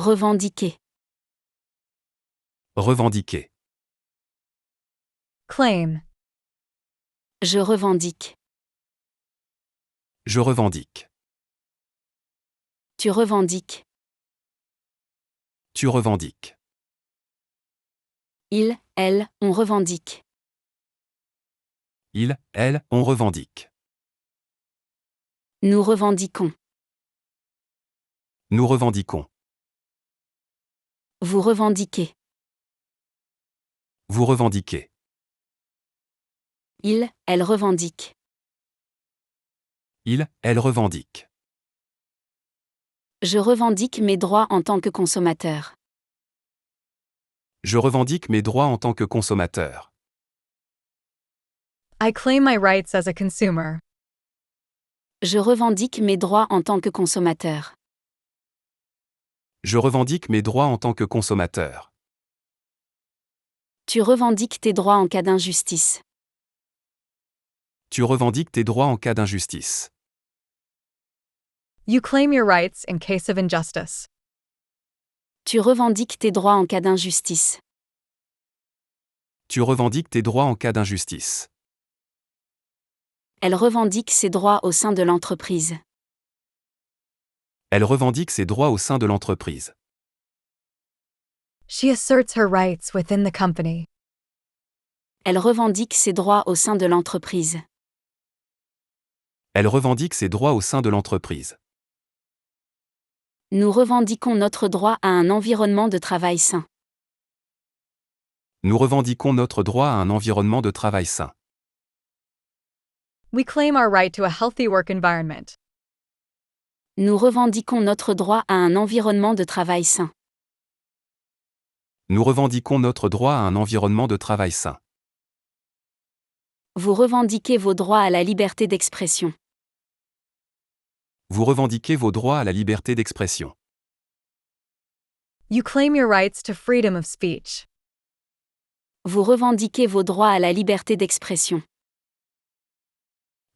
Revendiquer. Revendiquer. Claim. Je revendique. Je revendique. Tu revendiques. Tu revendiques. Il, elle, on revendique. Il, elle, on revendique. Nous revendiquons. Nous revendiquons. Vous revendiquez. Vous revendiquez. Il, elle revendique. Il, elle revendique. Je revendique mes droits en tant que consommateur. Je revendique mes droits en tant que consommateur. I claim my rights as a consumer. Je revendique mes droits en tant que consommateur. Je revendique mes droits en tant que consommateur. Tu revendiques tes droits en cas d'injustice. Tu revendiques tes droits en cas d'injustice. You claim your rights in case of injustice. Tu revendiques tes droits en cas d'injustice. Tu revendiques tes droits en cas d'injustice. Elle revendique ses droits au sein de l'entreprise. Elle revendique ses droits au sein de l'entreprise. She asserts her rights within the company. Elle revendique ses droits au sein de l'entreprise. Elle revendique ses droits au sein de l'entreprise. Nous revendiquons notre droit à un environnement de travail sain. Nous revendiquons notre droit à un environnement de travail sain. We claim our right to a healthy work environment. Nous revendiquons notre droit à un environnement de travail sain. Nous revendiquons notre droit à un environnement de travail sain. Vous revendiquez vos droits à la liberté d'expression. Vous revendiquez vos droits à la liberté d'expression. You claim your rights to freedom of speech. Vous revendiquez vos droits à la liberté d'expression.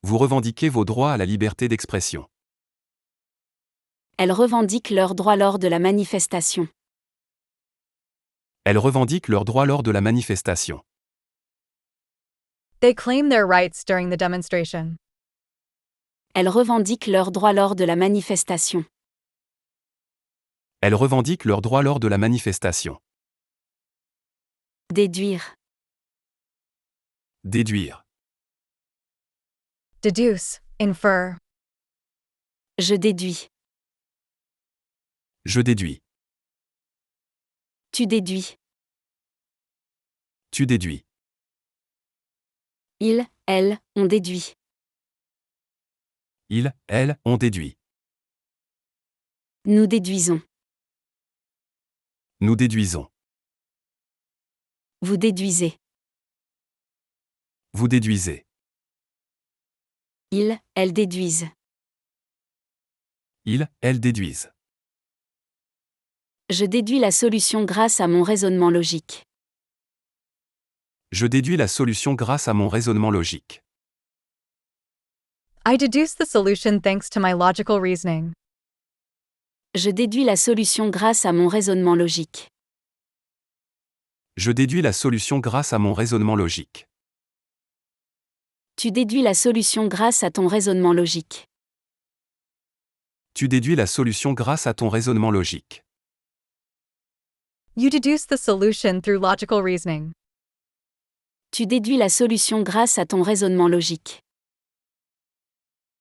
Vous revendiquez vos droits à la liberté d'expression. Elles revendiquent leurs droits lors de la manifestation. Elles revendiquent leurs droits lors de la manifestation. They claim their rights during the demonstration. Elles revendiquent leurs droits lors de la manifestation. Elles revendiquent leurs droits lors de la manifestation. Déduire. Déduire. Deduce, infer. Je déduis. Je déduis. Tu déduis. Tu déduis. Il, elle, on déduit. Il, elle, on déduit. Nous déduisons. Nous déduisons. Vous déduisez. Vous déduisez. Ils, elles déduisent. Ils, elles déduisent. Je déduis la solution grâce à mon raisonnement logique. Je déduis la solution grâce à mon raisonnement logique. I deduce the solution thanks to my logical reasoning. Je déduis la solution grâce à mon raisonnement logique. Je déduis la solution grâce à mon raisonnement logique. Tu déduis la solution grâce à ton raisonnement logique. Tu déduis la solution grâce à ton raisonnement logique. You deduce the solution through logical reasoning. Tu déduis la solution grâce à ton raisonnement logique.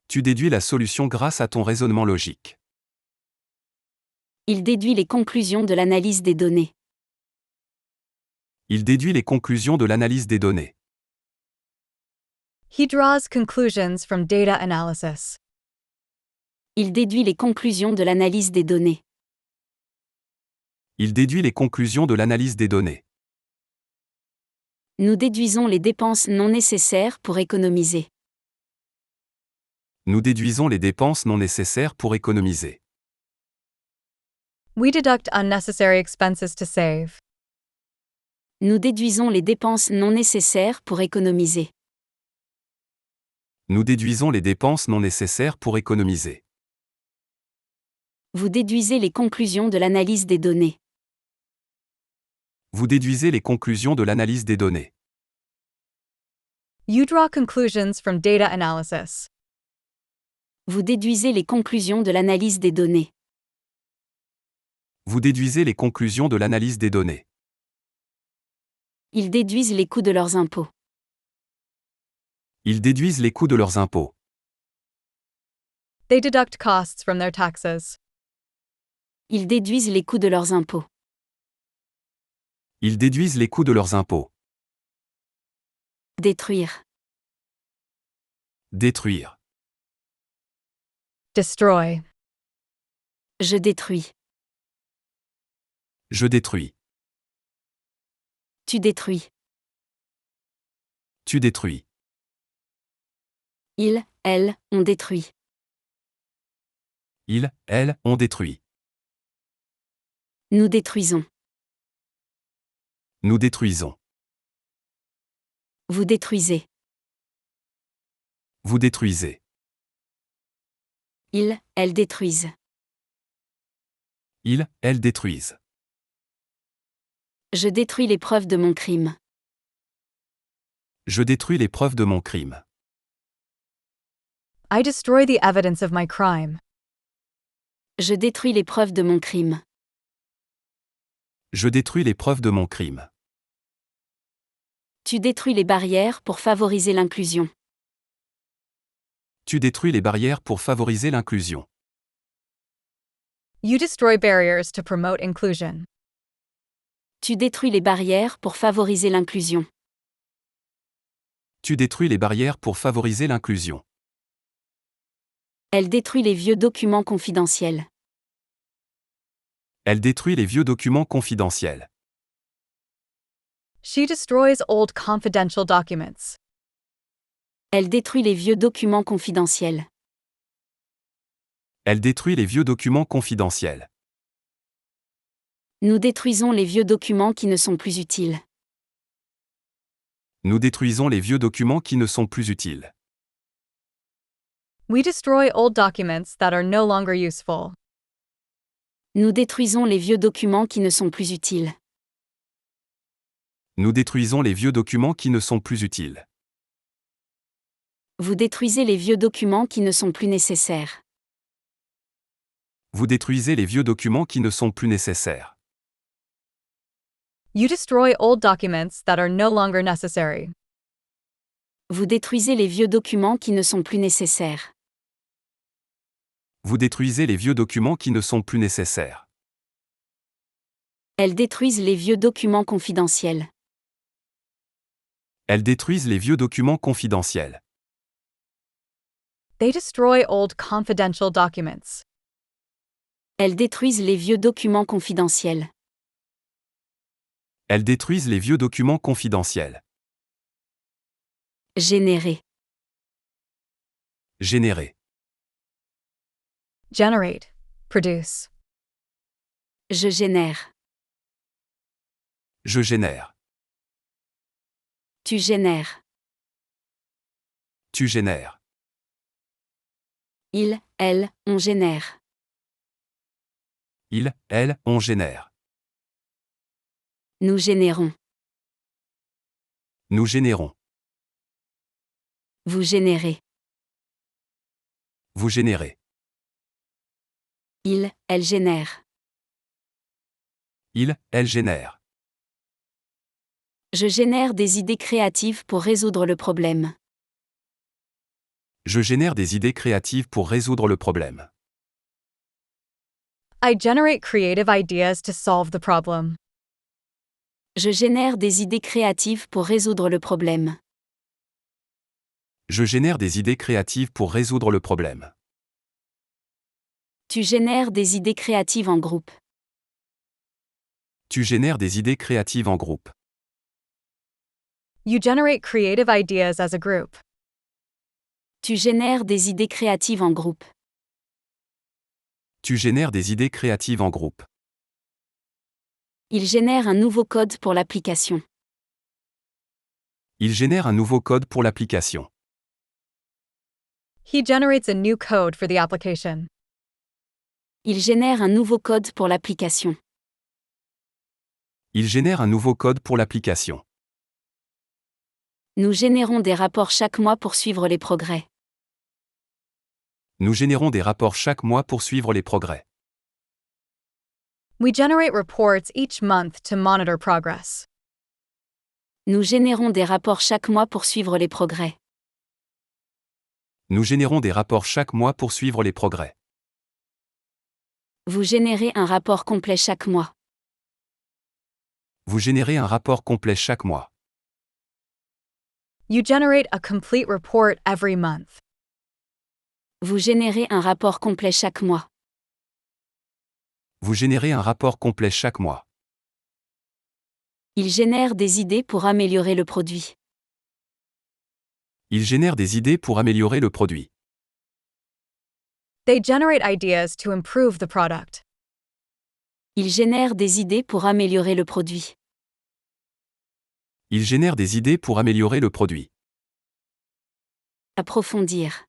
Tu déduis la solution grâce à ton raisonnement logique. Il déduit les conclusions de l'analyse des données. Il déduit les conclusions de l'analyse des données. He draws conclusions from data analysis. Il déduit les conclusions de l'analyse des données. Il déduit les conclusions de l'analyse des données. Nous déduisons les dépenses non nécessaires pour économiser. Nous déduisons les dépenses non nécessaires pour économiser. We deduct unnecessary expenses to save. Nous déduisons les dépenses non nécessaires pour économiser. Nous déduisons les dépenses non nécessaires pour économiser. Vous déduisez les conclusions de l'analyse des données. Vous déduisez les conclusions de l'analyse des données. You draw conclusions from data analysis. Vous déduisez les conclusions de l'analyse des données. Vous déduisez les conclusions de l'analyse des données. Ils déduisent les coûts de leurs impôts. Ils déduisent les coûts de leurs impôts. They deduct costs from their taxes. Ils déduisent les coûts de leurs impôts. Ils déduisent les coûts de leurs impôts. Détruire. Détruire. Destroy. Je détruis. Je détruis. Tu détruis. Tu détruis. Ils, elles, ont détruit. Ils, elles, ont détruit. Nous détruisons. Nous détruisons. Vous détruisez. Vous détruisez. Ils, elles détruisent. Ils, elles détruisent. Je détruis les preuves de mon crime. Je détruis les preuves de mon crime. I destroy the evidence of my crime. Je détruis les preuves de mon crime. Je détruis les preuves de mon crime. Tu détruis les barrières pour favoriser l'inclusion. Tu détruis les barrières pour favoriser l'inclusion. You destroy barriers to promote inclusion. Tu détruis les barrières pour favoriser l'inclusion. Tu détruis les barrières pour favoriser l'inclusion. Elle détruit les vieux documents confidentiels. Elle détruit les vieux documents confidentiels. She destroys old confidential documents. Elle détruit les vieux documents confidentiels. Elle détruit les vieux documents confidentiels. Nous détruisons les vieux documents qui ne sont plus utiles. Nous détruisons les vieux documents qui ne sont plus utiles. We destroy old documents that are no longer useful. Nous détruisons les vieux documents qui ne sont plus utiles. Nous détruisons les vieux documents qui ne sont plus utiles. Vous détruisez les vieux documents qui ne sont plus nécessaires. Vous détruisez les vieux documents qui ne sont plus nécessaires. You destroy old documents that are no longer necessary. Vous détruisez les vieux documents qui ne sont plus nécessaires. Vous détruisez les vieux documents qui ne sont plus nécessaires. Elles détruisent les vieux documents confidentiels. Elles détruisent les vieux documents confidentiels. They destroy old confidential documents. Elles détruisent les vieux documents confidentiels. Elles détruisent les vieux documents confidentiels. Générer. Générer. Generate. Produce. Je génère. Je génère. Tu génères. Tu génères. Ils, elles, on génère. Ils, elles, on génère. Nous générons. Nous générons. Vous générez. Vous générez. Ils, elles génèrent. Ils, elles génèrent. Je génère des idées créatives pour résoudre le problème. Je génère des idées créatives pour résoudre le problème. I generate creative ideas to solve the problem. Je génère des idées créatives pour résoudre le problème. Je génère des idées créatives pour résoudre le problème. Tu génères des idées créatives en groupe. Tu génères des idées créatives en groupe. You generate creative ideas as a group. Tu génères des idées créatives en groupe. Tu génères des idées créatives en groupe. Il génère un nouveau code pour l'application. Il génère un nouveau code pour l'application. He generates a new code for the application. Il génère un nouveau code pour l'application. Il génère un nouveau code pour l'application. Nous générons des rapports chaque mois pour suivre les progrès. Nous générons des rapports chaque mois pour suivre les progrès. We generate reports each month to monitor progress. Nous générons des rapports chaque mois pour suivre les progrès. Nous générons des rapports chaque mois pour suivre les progrès. Vous générez un rapport complet chaque mois. Vous générez un rapport complet chaque mois. You generate a complete report every month. Vous générez un rapport complet chaque mois. Vous générez un rapport complet chaque mois. Il génère des idées pour améliorer le produit. Il génère des idées pour améliorer le produit. They generate ideas to improve the product. Il génère des idées pour améliorer le produit. Il génère des idées pour améliorer le produit. Approfondir.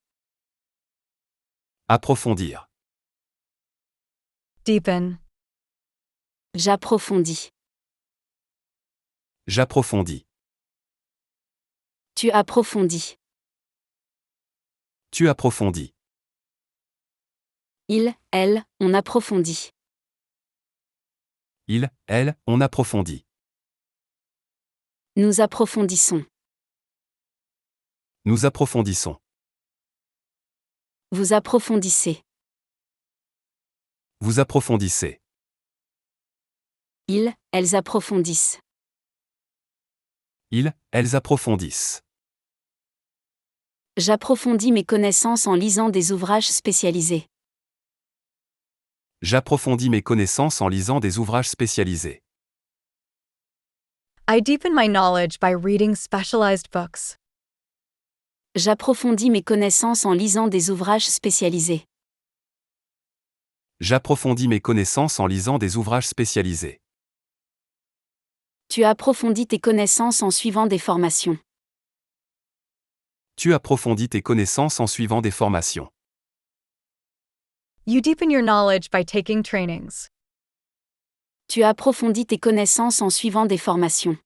Approfondir. Deepen. J'approfondis. J'approfondis. Tu approfondis. Tu approfondis. Il, elle, on approfondit. Il, elle, on approfondit. Nous approfondissons. Nous approfondissons. Vous approfondissez. Vous approfondissez. Ils, elles approfondissent. Ils, elles approfondissent. J'approfondis mes connaissances en lisant des ouvrages spécialisés. J'approfondis mes connaissances en lisant des ouvrages spécialisés. I deepen my knowledge by reading specialized books. J'approfondis mes connaissances en lisant des ouvrages spécialisés. J'approfondis mes connaissances en lisant des ouvrages spécialisés. Tu approfondis tes connaissances en suivant des formations. Tu approfondis tes connaissances en suivant des formations. You deepen your knowledge by taking trainings. Tu approfondis tes connaissances en suivant des formations.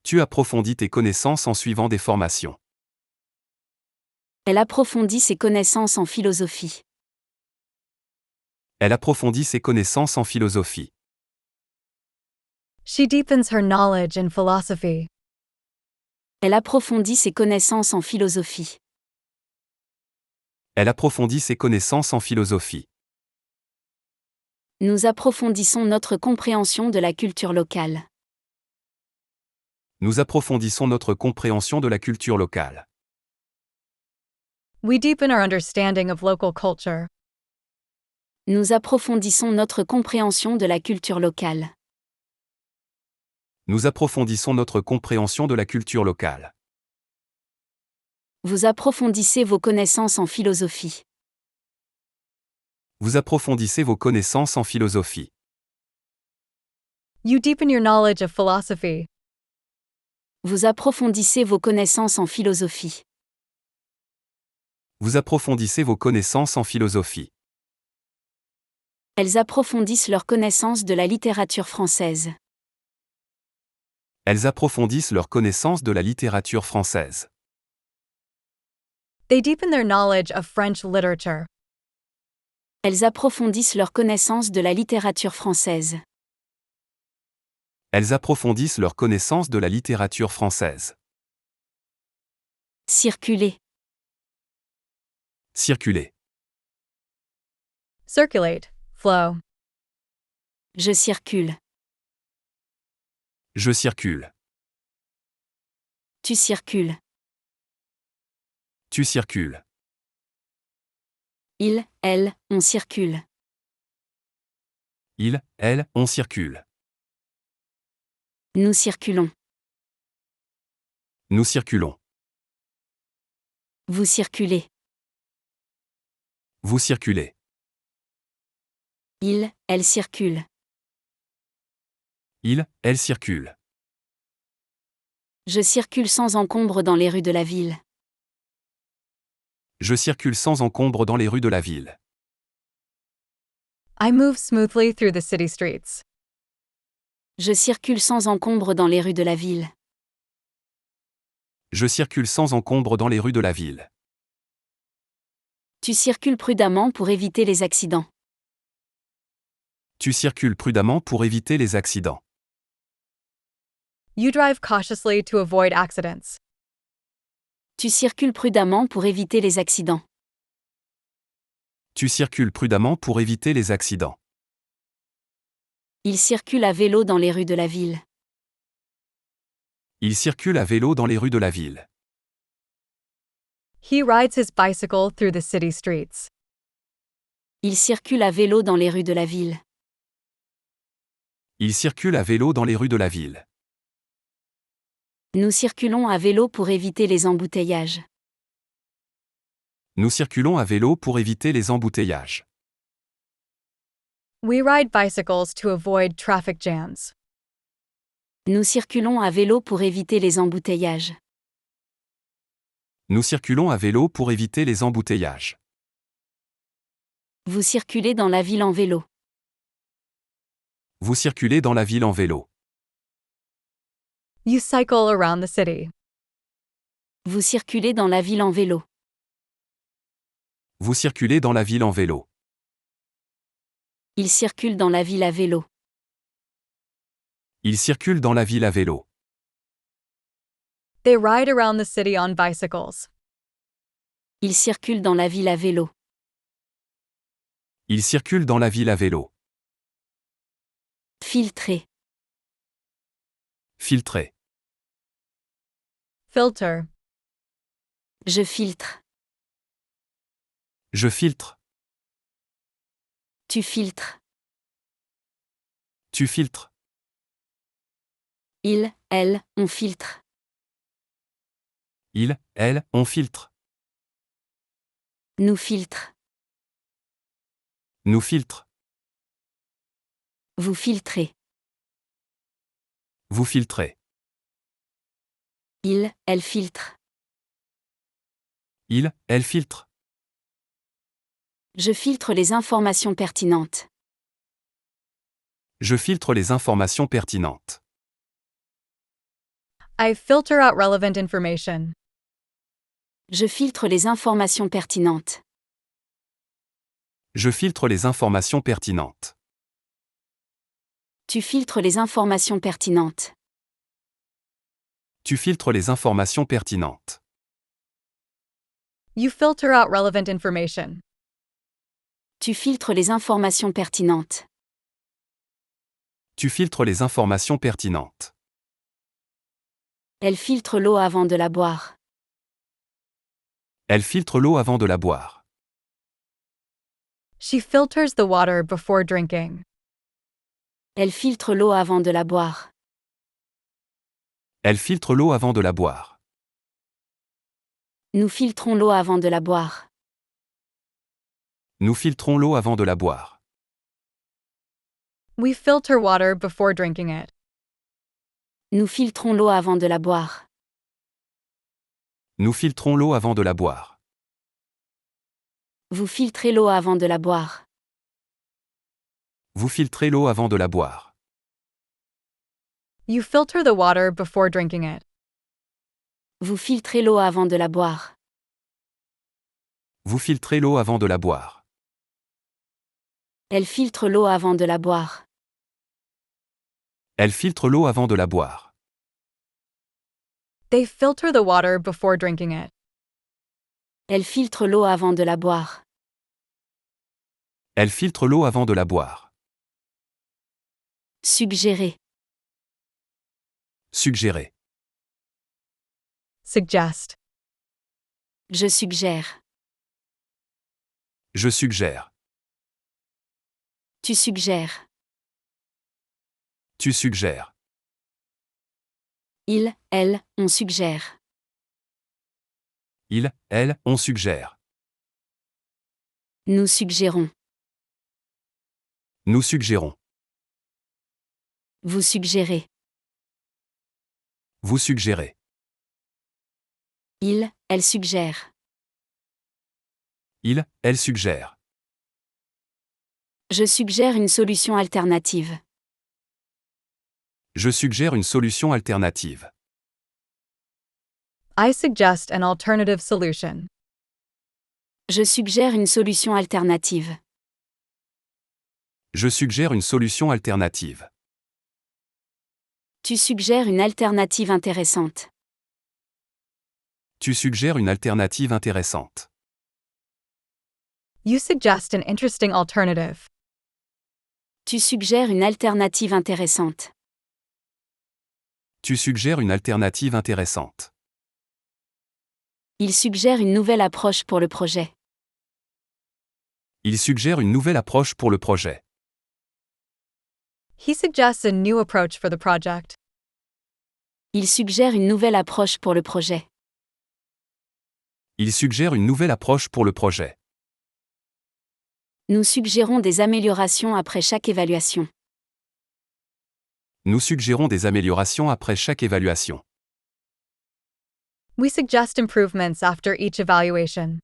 Tu approfondis tes connaissances en suivant des formations. Elle approfondit ses connaissances en philosophie. Elle approfondit ses connaissances en philosophie. She deepens her knowledge in philosophy. Elle approfondit ses connaissances en philosophie. Elle approfondit ses connaissances en philosophie. Nous approfondissons notre compréhension de la culture locale. Nous approfondissons notre compréhension de la culture locale. We deepen our understanding of local culture. Nous approfondissons notre compréhension de la culture locale. Nous approfondissons notre compréhension de la culture locale. Vous approfondissez vos connaissances en philosophie. Vous approfondissez vos connaissances en philosophie. You deepen your knowledge of philosophy. Vous approfondissez vos connaissances en philosophie. Vous approfondissez vos connaissances en philosophie. Elles approfondissent leur connaissance de la littérature française. Elles approfondissent leur connaissance de la littérature française. They deepen their knowledge of French literature. Elles approfondissent leur connaissance de la littérature française. Elles approfondissent leur connaissance de la littérature française. Circuler. Circuler. Circulate. Flow. Je circule. Je circule. Tu circules. Tu circules. Il, elle, on circule. Il, elle, on circule. Nous circulons. Nous circulons. Vous circulez. Vous circulez. Il, elle circule. Il, elle circule. Je circule sans encombre dans les rues de la ville. Je circule sans encombre dans les rues de la ville. I move smoothly through the city streets. Je circule sans encombre dans les rues de la ville. Je circule sans encombre dans les rues de la ville. Tu circules prudemment pour éviter les accidents. Tu circules prudemment pour éviter les accidents. You drive cautiously to avoid accidents. Tu circules prudemment pour éviter les accidents. Tu circules prudemment pour éviter les accidents. Il circule à vélo dans les rues de la ville. Il circule à vélo dans les rues de la ville. He rides his bicycle through the city streets. Il circule à vélo dans les rues de la ville. Il circule à vélo dans les rues de la ville. Nous circulons à vélo pour éviter les embouteillages. Nous circulons à vélo pour éviter les embouteillages. We ride bicycles to avoid traffic jams. Nous circulons à vélo pour éviter les embouteillages. Nous circulons à vélo pour éviter les embouteillages. Vous circulez dans la ville en vélo. Vous circulez dans la ville en vélo. You cycle around the city. Vous circulez dans la ville en vélo. Vous circulez dans la ville en vélo. Il circule dans la ville à vélo. Il circule dans la ville à vélo. They ride around the city on bicycles. Il circule dans la ville à vélo. Il circule dans la ville à vélo. Filtrer. Filtrer. Filter. Je filtre. Je filtre. Tu filtres. Tu filtres. Il, elle, on filtre. Il, elle, on filtre. Nous filtre. Nous filtre. Vous filtrez. Vous filtrez. Il, elle filtre. Il, elle filtre. Je filtre les informations pertinentes. Je filtre les informations pertinentes. I filter out relevant information. Je filtre les informations pertinentes. Je filtre les informations pertinentes. Tu filtres les informations pertinentes. Tu filtres les informations pertinentes. You filter out relevant information. Tu filtres les informations pertinentes. Tu filtres les informations pertinentes. Elle filtre l'eau avant de la boire. Elle filtre l'eau avant de la boire. She filters the water before drinking. Elle filtre l'eau avant de la boire. Elle filtre l'eau avant de la boire. Nous filtrons l'eau avant de la boire. Nous filtrons l'eau avant de la boire. We filter water before drinking it. Nous filtrons l'eau avant de la boire. Nous filtrons l'eau avant de la boire. Vous filtrez l'eau avant de la boire. Vous filtrez l'eau avant de la boire. You filter the water before drinking it. Vous filtrez l'eau avant de la boire. Vous filtrez l'eau avant de la boire. Elle filtre l'eau avant de la boire. Elle filtre l'eau avant de la boire. They filter the water before drinking it. Elle filtre l'eau avant de la boire. Elle filtre l'eau avant de la boire. Suggérer. Suggérer. Suggest. Je suggère. Je suggère. Tu suggères. Tu suggères. Il, elle, on suggère. Il, elle, on suggère. Nous suggérons. Nous suggérons. Vous suggérez. Vous suggérez. Il, elle suggère. Il, elle suggère. Je suggère une solution alternative. Je suggère une solution alternative. I suggest an alternative solution. Je suggère une solution alternative. Je suggère une solution alternative. Tu suggères une alternative intéressante. Tu suggères une alternative intéressante. You suggest an interesting alternative. Tu suggères une alternative intéressante. Tu suggères une alternative intéressante. Il suggère une nouvelle approche pour le projet. Il suggère une nouvelle approche pour le projet. He suggests a new approach for the project. Il suggère une nouvelle approche pour le projet. Il suggère une nouvelle approche pour le projet. Nous suggérons des améliorations après chaque évaluation. Nous suggérons des améliorations après chaque évaluation. We suggest improvements after each evaluation.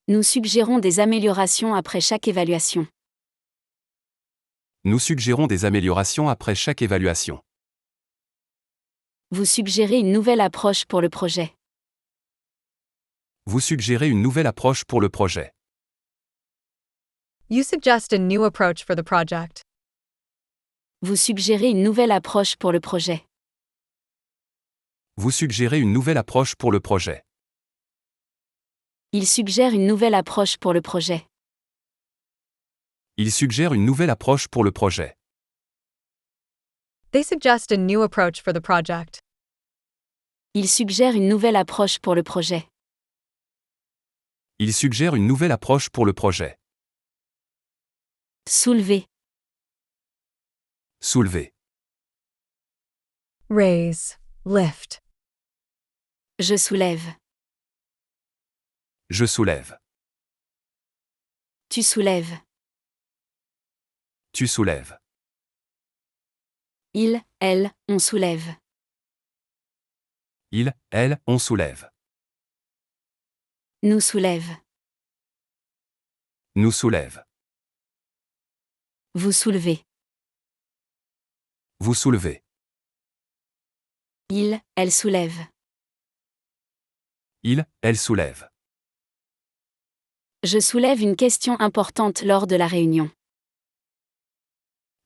Nous suggérons des améliorations après chaque évaluation. Nous suggérons des améliorations après chaque évaluation. Vous suggérez une nouvelle approche pour le projet. Vous suggérez une nouvelle approche pour le projet. You suggest a new approach for the project. Vous suggérez une nouvelle approche pour le projet. Vous suggérez une nouvelle approche pour le projet. Il suggère une nouvelle approche pour le projet. Il suggère une nouvelle approche pour le projet. They suggest a new approach for the project. Il suggère une nouvelle approche pour le projet. Il suggère une nouvelle approche pour le projet. Soulever. Soulever. Raise. Lift. Je soulève. Je soulève. Tu soulèves. Tu soulèves. Il, elle, on soulève. Il, elle, on soulève. Nous soulève. Nous soulève. Vous soulevez. Vous soulevez. Il, elle soulève. Il, elle soulève. Je soulève une question importante lors de la réunion.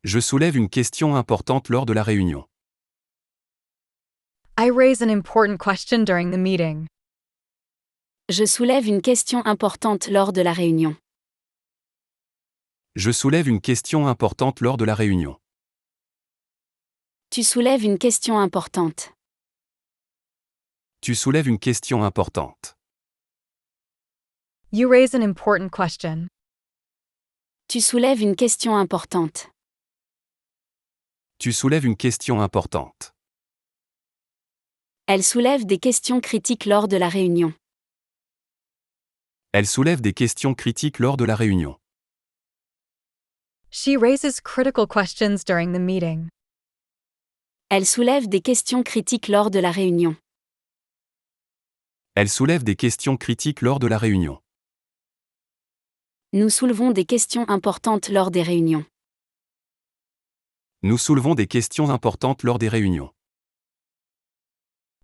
Je soulève une question importante lors de la réunion. I raise an important question during the meeting. Je soulève une question importante lors de la réunion. Je soulève une question importante lors de la réunion. Tu soulèves une question importante. Tu soulèves une question importante. You raise an important question. Tu soulèves une question importante. Tu soulèves une question importante. Elle soulève des questions critiques lors de la réunion. Elle soulève des questions critiques lors de la réunion. She raises critical questions during the meeting. Elle soulève des questions critiques lors de la réunion. Elle soulève des questions critiques lors de la réunion. Nous soulevons des questions importantes lors des réunions. Nous soulevons des questions importantes lors des réunions.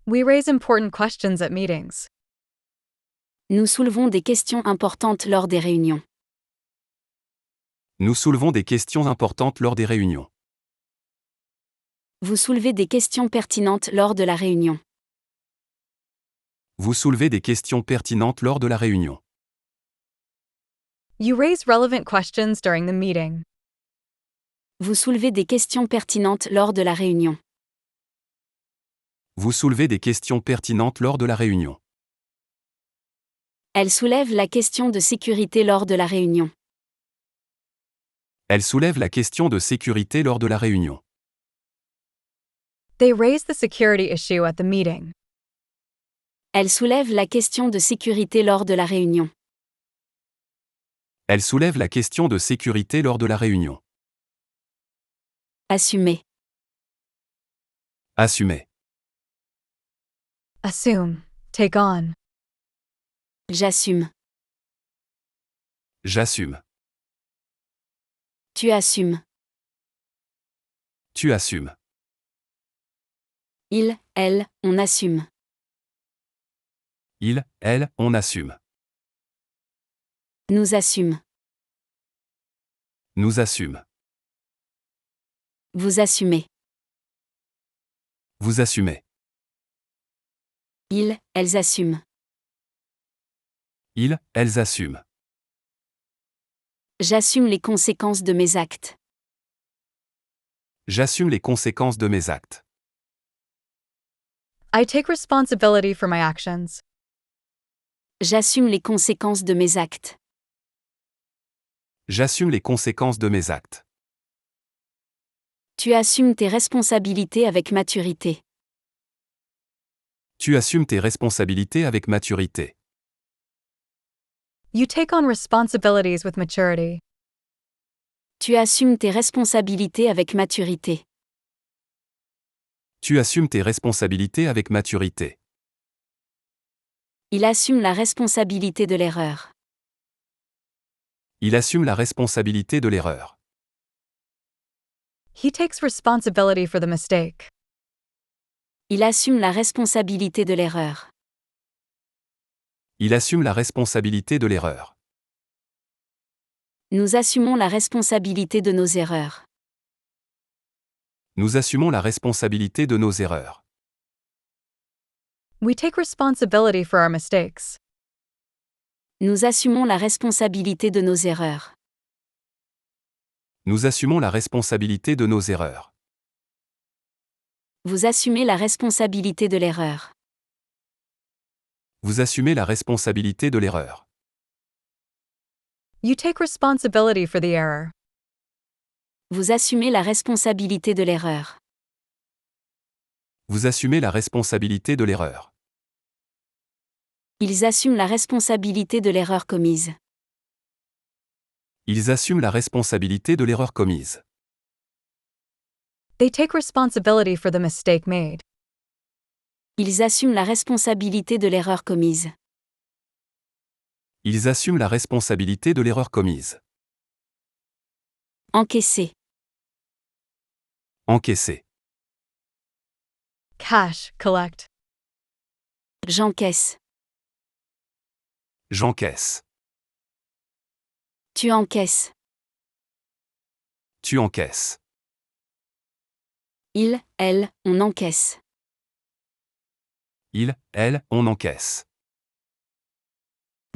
We raise important questions at meetings. Nous soulevons des questions importantes lors des réunions. Nous soulevons des questions importantes lors des réunions. Vous soulevez des questions pertinentes lors de la réunion. Vous soulevez des questions pertinentes lors de la réunion. You raise relevant questions during the meeting. Vous soulevez des questions pertinentes lors de la réunion. Vous soulevez des questions pertinentes lors de la réunion. Elle soulève la question de sécurité lors de la réunion. Elle soulève la question de sécurité lors de la réunion. They raise the security issue at the meeting. Elle soulève la question de sécurité lors de la réunion. Elle soulève la question de sécurité lors de la réunion. Assumer. Assumer. Assume. Take on. J'assume. J'assume. Tu assumes. Tu assumes. Il, elle, on assume. Il, elle, on assume. Nous assume. Nous assume. Vous assumez. Vous assumez. Ils, elles assument. Ils, elles assument. J'assume les conséquences de mes actes. J'assume les conséquences de mes actes. I take responsibility for my actions. J'assume les conséquences de mes actes. J'assume les conséquences de mes actes. Tu assumes tes responsabilités avec maturité. Tu assumes tes responsabilités avec maturité. You take on responsibilities with maturity. Tu assumes tes responsabilités avec maturité. Tu assumes tes responsabilités avec maturité. Il assume la responsabilité de l'erreur. Il assume la responsabilité de l'erreur. He takes responsibility for the mistake. Il assume la responsabilité de l'erreur. Il assume la responsabilité de l'erreur. Nous assumons la responsabilité de nos erreurs. Nous assumons la responsabilité de nos erreurs. We take responsibility for our mistakes. Nous assumons la responsabilité de nos erreurs. Nous assumons la responsabilité de nos erreurs. Vous assumez la responsabilité de l'erreur. Vous assumez la responsabilité de l'erreur. You take responsibility for the error. Vous assumez la responsabilité de l'erreur. Vous assumez la responsabilité de l'erreur. Ils assument la responsabilité de l'erreur commise. Ils assument la responsabilité de l'erreur commise. They take responsibility for the mistake made. Ils assument la responsabilité de l'erreur commise. Ils assument la responsabilité de l'erreur commise. Encaisser. Encaisser. Cash, collect. J'encaisse. J'encaisse. Tu encaisses. Tu encaisses. Il, elle, on encaisse. Il, elle, on encaisse.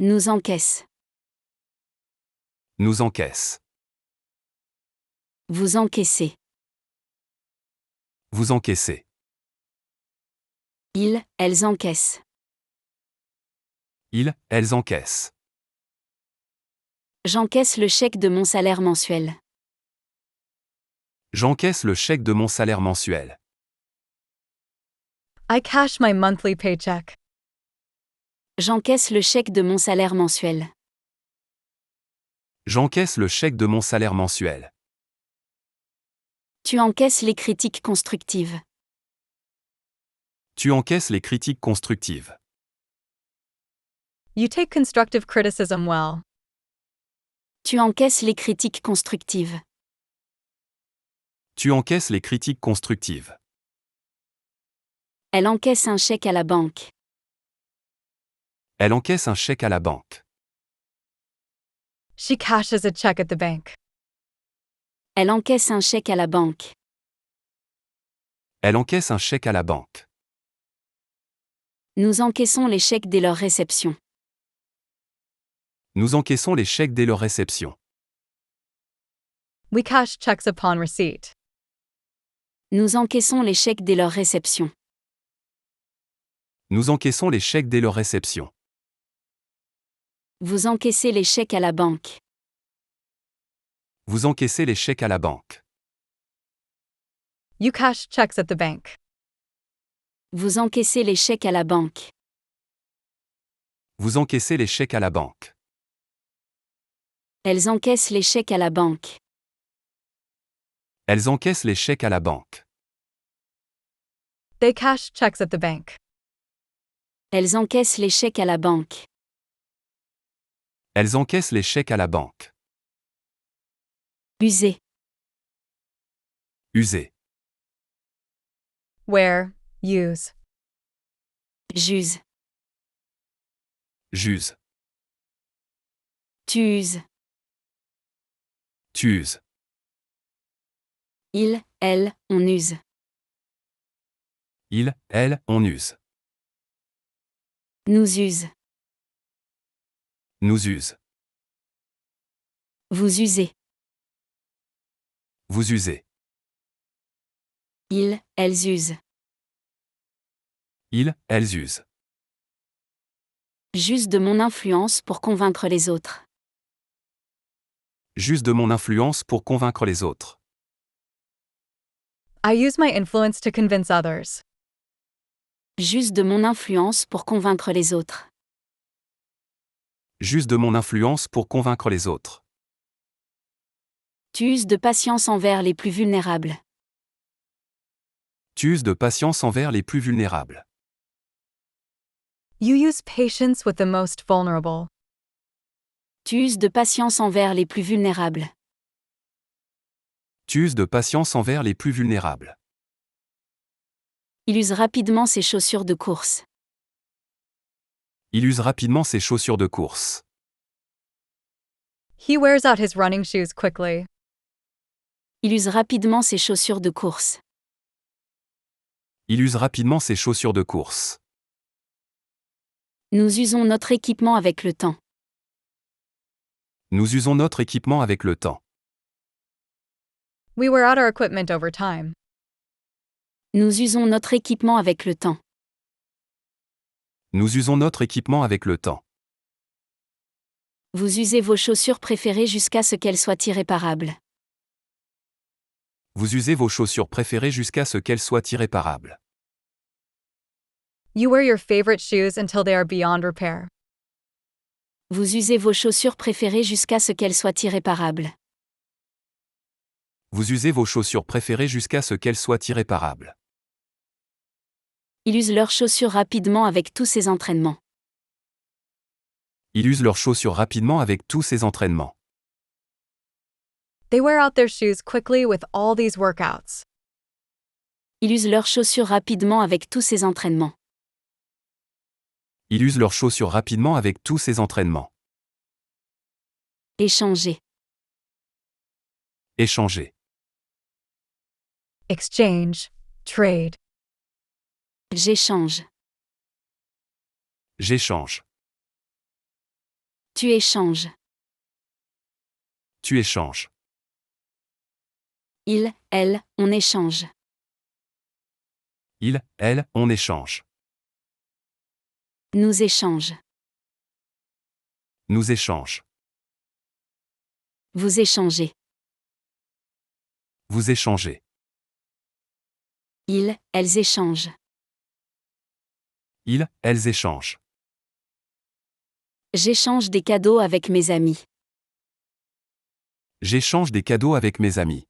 Nous encaisse. Nous encaisse. Vous encaissez. Vous encaissez. Ils, elles encaissent. Ils, elles encaissent. J'encaisse le chèque de mon salaire mensuel. J'encaisse le chèque de mon salaire mensuel. I cash my monthly paycheck. J'encaisse le chèque de mon salaire mensuel. J'encaisse le chèque de mon salaire mensuel. Tu encaisses les critiques constructives. Tu encaisses les critiques constructives. You take constructive criticism well. Tu encaisses les critiques constructives. Tu encaisses les critiques constructives. Elle encaisse un chèque à la banque. Elle encaisse un chèque à la banque. She cashes a check at the bank. Elle encaisse un chèque à la banque. Elle encaisse un chèque à la banque. Nous encaissons les chèques dès leur réception. Nous encaissons les chèques dès leur réception. We cash checks upon receipt. Nous encaissons les chèques dès leur réception. Nous encaissons les chèques dès leur réception. Vous encaissez les chèques à la banque. Vous encaissez les chèques à la banque. You cash checks at the bank. Vous encaissez les chèques à la banque. Vous encaissez les chèques à la banque. Elles encaissent les chèques à la banque. Elles encaissent les chèques à la banque. They cash checks at the bank. Elles encaissent les chèques à la banque. Elles encaissent les chèques à la banque. User. User. Wear, use. J'use. J'use. Tu uses. Tu uses. Il, elle, on use. Il, elle, on use. Nous use. Nous use. Vous usez. Vous usez. Ils, elles usent. Ils, elles usent. J'use de mon influence pour convaincre les autres. J'use de mon influence pour convaincre les autres. I use my influence to convince others. J'use de mon influence pour convaincre les autres. J'use de mon influence pour convaincre les autres. Tu uses de patience envers les plus vulnérables. Tu uses de patience envers les plus vulnérables. You use patience with the most vulnerable. Tu uses de patience envers les plus vulnérables. Tu uses de patience envers les plus vulnérables. Il use rapidement ses chaussures de course. Il use rapidement ses chaussures de course. He wears out his running shoes quickly. Il use rapidement ses chaussures de course. Il use rapidement ses chaussures de course. Nous usons notre équipement avec le temps. Nous usons notre équipement avec le temps. We wear out our equipment over time. Nous usons notre équipement avec le temps. Nous usons notre équipement avec le temps. Vous usez vos chaussures préférées jusqu'à ce qu'elles soient irréparables. Vous usez vos chaussures préférées jusqu'à ce qu'elles soient irréparables. You wear your favorite shoes until they are beyond repair. Vous usez vos chaussures préférées jusqu'à ce qu'elles soient irréparables. Vous usez vos chaussures préférées jusqu'à ce qu'elles soient irréparables. Ils usent leurs chaussures rapidement avec tous ces entraînements. Ils usent leurs chaussures rapidement avec tous ces entraînements. They wear out their shoes quickly with all these workouts. Ils usent leurs chaussures rapidement avec tous ces entraînements. Ils usent leurs chaussures rapidement avec tous ces entraînements. Échanger. Échanger. Exchange, trade. J'échange. J'échange. Tu échanges. Tu échanges. Il, elle, on échange. Il, elle, on échange. Nous échange. Nous échange. Vous échangez. Vous échangez. Ils, elles échangent. Ils, elles échangent. J'échange des cadeaux avec mes amis. J'échange des cadeaux avec mes amis.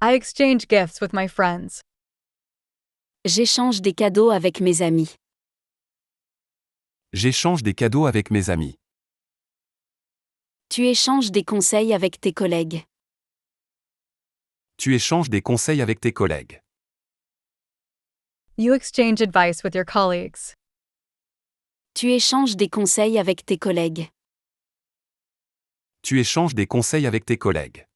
I exchange gifts with my friends. J'échange des cadeaux avec mes amis. J'échange des cadeaux avec mes amis. Tu échanges des conseils avec tes collègues. Tu échanges des conseils avec tes collègues. You exchange advice with your colleagues. Tu échanges des conseils avec tes collègues. Tu échanges des conseils avec tes collègues.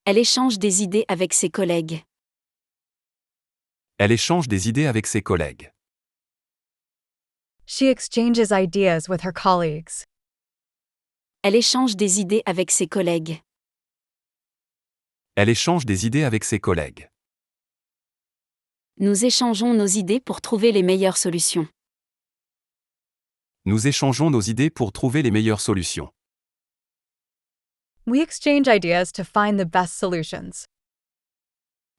Elle échange des idées avec ses collègues. Elle échange des idées avec ses collègues. She exchanges ideas with her colleagues. Elle échange des idées avec ses collègues. Elle échange des idées avec ses collègues. Nous échangeons nos idées pour trouver les meilleures solutions. Nous échangeons nos idées pour trouver les meilleures solutions. We exchange ideas to find the best solutions.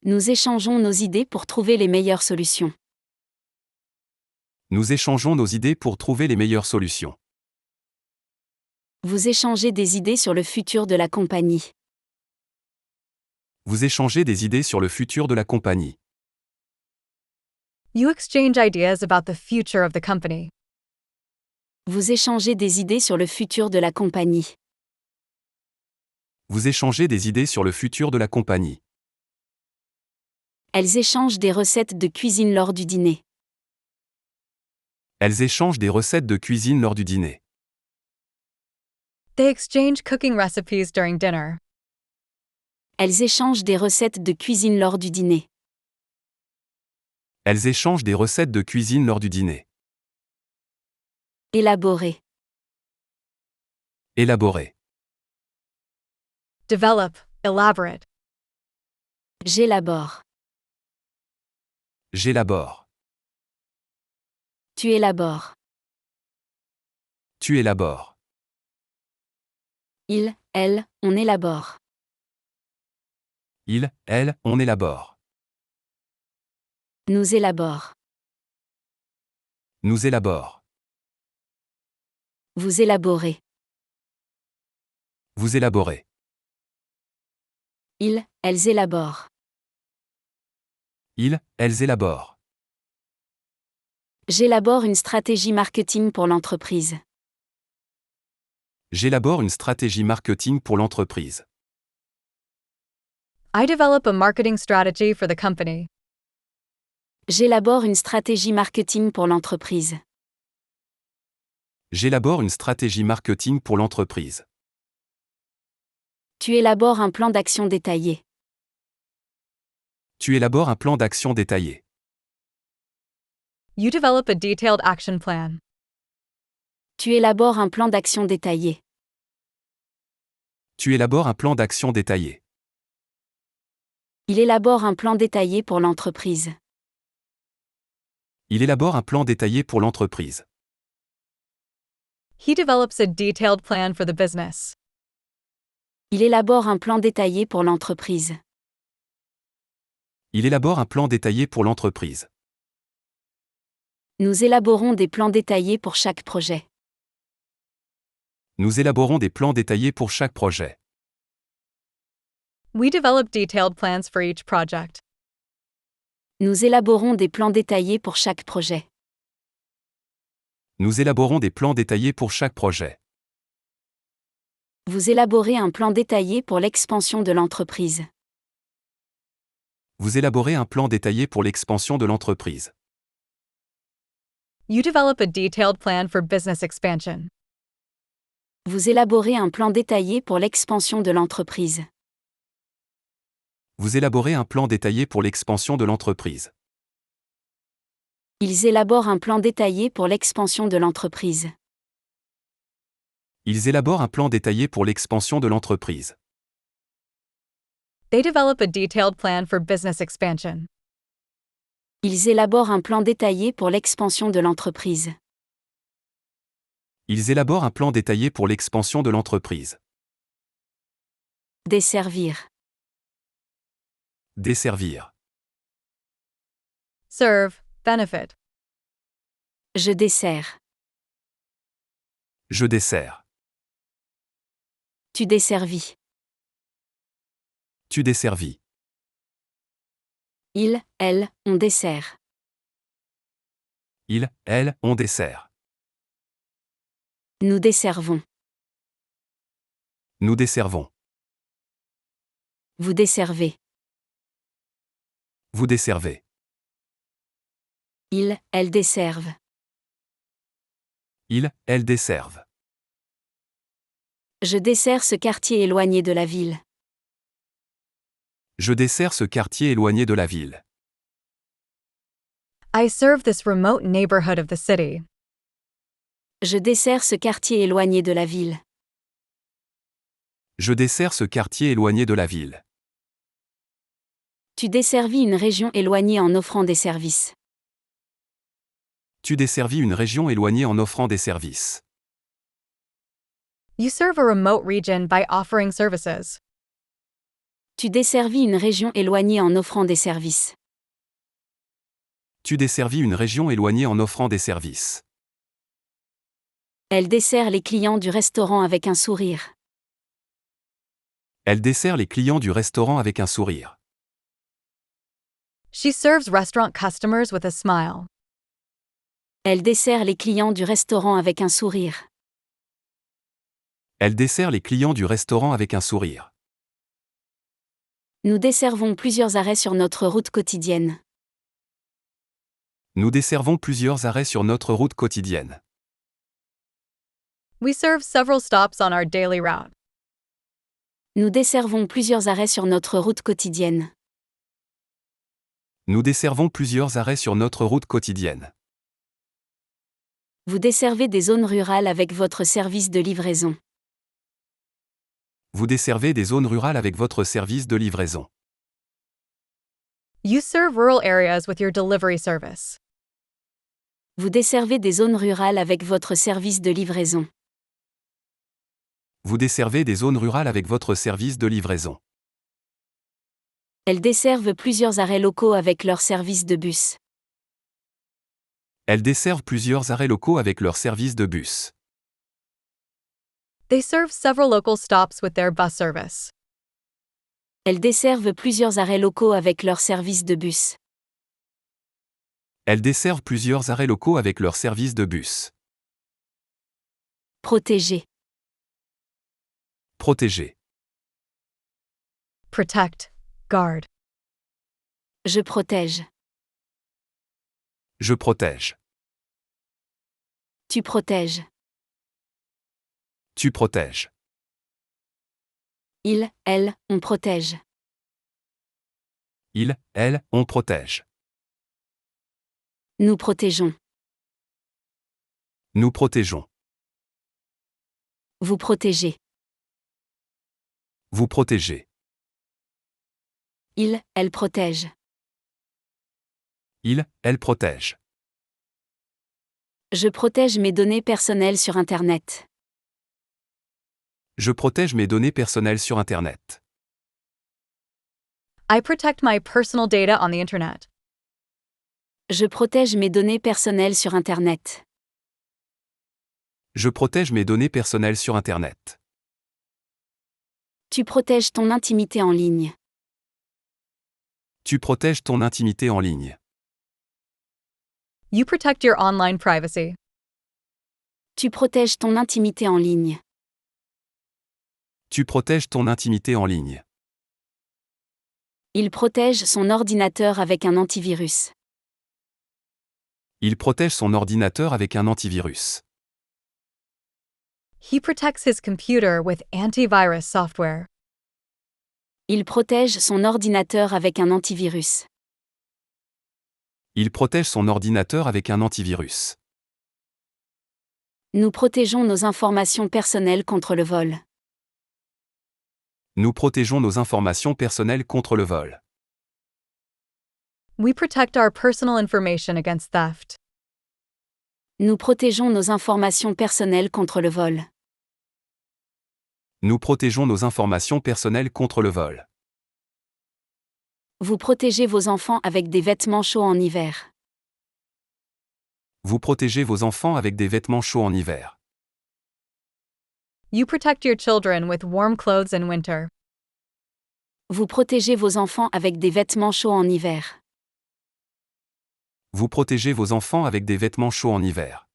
Nous échangeons nos idées pour trouver les meilleures solutions. Nous échangeons nos idées pour trouver les meilleures solutions. Vous échangez des idées sur le futur de la compagnie. Vous échangez des idées sur le futur de la compagnie. You exchange ideas about the future of the company. Vous échangez des idées sur le futur de la compagnie. Vous échangez des idées sur le futur de la compagnie. Elles échangent des recettes de cuisine lors du dîner. Elles échangent des recettes de cuisine lors du dîner. They exchange cooking recipes during dinner. Elles échangent des recettes de cuisine lors du dîner. Elles échangent des recettes de cuisine lors du dîner. Élaborer. Élaborer. Develop, elaborate. J'élabore. J'élabore. Tu élabores. Tu élabores. Il, elle, on élabore. Il, elle, on élabore. Nous élabore. Nous élabore. Vous élaborez. Vous élaborez. Ils, elles élaborent. Ils, elles élaborent. J'élabore une stratégie marketing pour l'entreprise. J'élabore une stratégie marketing pour l'entreprise. I develop a marketing strategy for the company. J'élabore une stratégie marketing pour l'entreprise. J'élabore une stratégie marketing pour l'entreprise. Tu élabores un plan d'action détaillé. Tu élabores un plan d'action détaillé. You develop a detailed action plan. Tu élabores un plan d'action détaillé. Tu élabores un plan d'action détaillé. Il élabore un plan détaillé pour l'entreprise. Il élabore un plan détaillé pour l'entreprise. He develops a detailed plan for the business. Il élabore un plan détaillé pour l'entreprise. Il élabore un plan détaillé pour l'entreprise. Nous élaborons des plans détaillés pour chaque projet. Nous élaborons des plans détaillés pour chaque projet. We develop detailed plans for each project. Nous élaborons des plans détaillés pour chaque projet. Nous élaborons des plans détaillés pour chaque projet. Vous élaborez un plan détaillé pour l'expansion de l'entreprise. Vous élaborez un plan détaillé pour l'expansion de l'entreprise. You develop a detailed plan for business expansion. Vous élaborez un plan détaillé pour l'expansion de l'entreprise. Vous élaborez un plan détaillé pour l'expansion de l'entreprise. Ils élaborent un plan détaillé pour l'expansion de l'entreprise. Ils élaborent un plan détaillé pour l'expansion de l'entreprise. They develop a detailed plan for business expansion. Ils élaborent un plan détaillé pour l'expansion de l'entreprise. Ils élaborent un plan détaillé pour l'expansion de l'entreprise. Desservir. Desservir. Serve, benefit. Je desserre. Je desserre. Tu desservis. Tu desservis. Il, elle, on dessert. Il, elle, on dessert. Nous desservons. Nous desservons. Vous desservez. Vous desservez. Ils, elles desservent. Ils, elles desservent. Je desserre ce quartier éloigné de la ville. Je desserre ce quartier éloigné de la ville. I serve this remote neighborhood of the city. Je desserre ce quartier éloigné de la ville. Je desserre ce quartier éloigné de la ville. Tu desservis une région éloignée en offrant des services. Tu desservis une région éloignée en offrant des services. You serve a remote region by offering services. Tu desservis une région éloignée en offrant des services. Tu desservis une région éloignée en offrant des services. Elle dessert les clients du restaurant avec un sourire. Elle dessert les clients du restaurant avec un sourire. She serves restaurant customers with a smile. Elle dessert les clients du restaurant avec un sourire. Elle dessert les clients du restaurant avec un sourire. Nous desservons plusieurs arrêts sur notre route quotidienne. Nous desservons plusieurs arrêts sur notre route quotidienne. We serve several stops on our daily route. Nous desservons plusieurs arrêts sur notre route quotidienne. Nous desservons plusieurs arrêts sur notre route quotidienne. Vous desservez des zones rurales avec votre service de livraison. Vous desservez des zones rurales avec votre service de livraison. You serve rural areas with your delivery service. Vous desservez des zones rurales avec votre service de livraison. Vous desservez des zones rurales avec votre service de livraison. Elles desservent plusieurs arrêts locaux avec leur service de bus. Elles desservent plusieurs arrêts locaux avec leur service de bus. They serve several local stops with their bus service. Elles desservent plusieurs arrêts locaux avec leur service de bus. Elles desservent plusieurs arrêts locaux avec leur service de bus. Protéger. Protéger. Protect. Guard. Je protège. Je protège. Tu protèges. Tu protèges. Il, elle, on protège. Il, elle, on protège. Nous protégeons. Nous protégeons. Vous protégez. Vous protégez. Il, elle protège. Il, elle protège. Je protège mes données personnelles sur Internet. Je protège mes données personnelles sur Internet. I protect my personal data on the internet. Je protège mes données personnelles sur Internet. Je protège mes données personnelles sur Internet. Tu protèges ton intimité en ligne. Tu protèges ton intimité en ligne. You protect your online privacy. Tu protèges ton intimité en ligne. Tu protèges ton intimité en ligne. Il protège son ordinateur avec un antivirus. Il protège son ordinateur avec un antivirus. He protects his computer with antivirus software. Il protège son ordinateur avec un antivirus. Il protège son ordinateur avec un antivirus. Nous protégeons nos informations personnelles contre le vol. Nous protégeons nos informations personnelles contre le vol. We protect our personal information against theft. Nous protégeons nos informations personnelles contre le vol. Nous protégeons nos informations personnelles contre le vol. Vous protégez vos enfants avec des vêtements chauds en hiver. Vous protégez vos enfants avec des vêtements chauds en hiver. You protect your children with warm clothes in winter. Vous protégez vos enfants avec des vêtements chauds en hiver. Vous protégez vos enfants avec des vêtements chauds en hiver.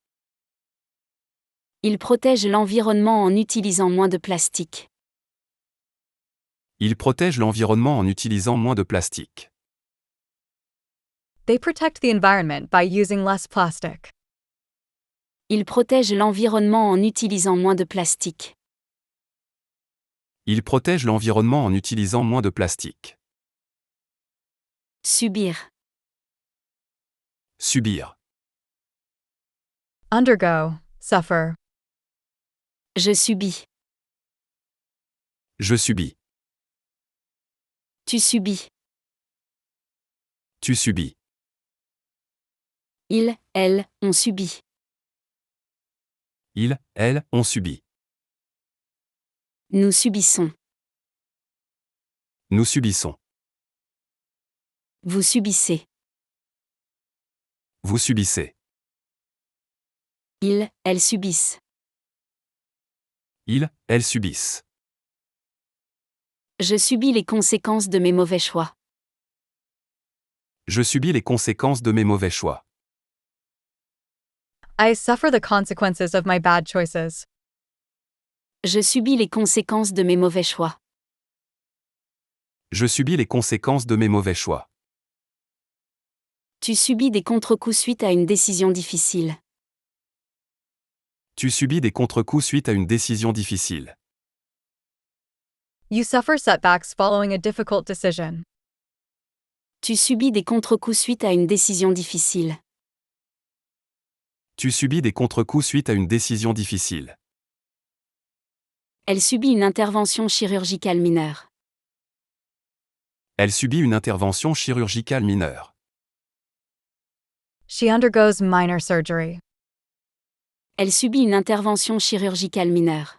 Il protège l'environnement en utilisant moins de plastique. Il protège l'environnement en utilisant moins de plastique. They protect the environment by using less plastic. Il protège l'environnement en utilisant moins de plastique. Il protège l'environnement en utilisant moins de plastique. Subir. Subir. Undergo. Suffer. Je subis. Je subis. Tu subis. Tu subis. Il, elle, on subit. Il, elle, on subit. Nous subissons. Nous subissons. Vous subissez. Vous subissez. Il, elles subissent. Ils, elles subissent. Je subis les conséquences de mes mauvais choix. Je subis les conséquences de mes mauvais choix. I suffer the consequences of my bad choices. Je subis les conséquences de mes mauvais choix. Je subis les conséquences de mes mauvais choix. Tu subis des contre-coups suite à une décision difficile. Tu subis des contre-coups suite à une décision difficile. You suffer setbacks following a difficult decision. Tu subis des contre-coups suite à une décision difficile. Tu subis des contre-coups suite à une décision difficile. Elle subit une intervention chirurgicale mineure. Elle subit une intervention chirurgicale mineure. She undergoes minor surgery. Elle subit une intervention chirurgicale mineure.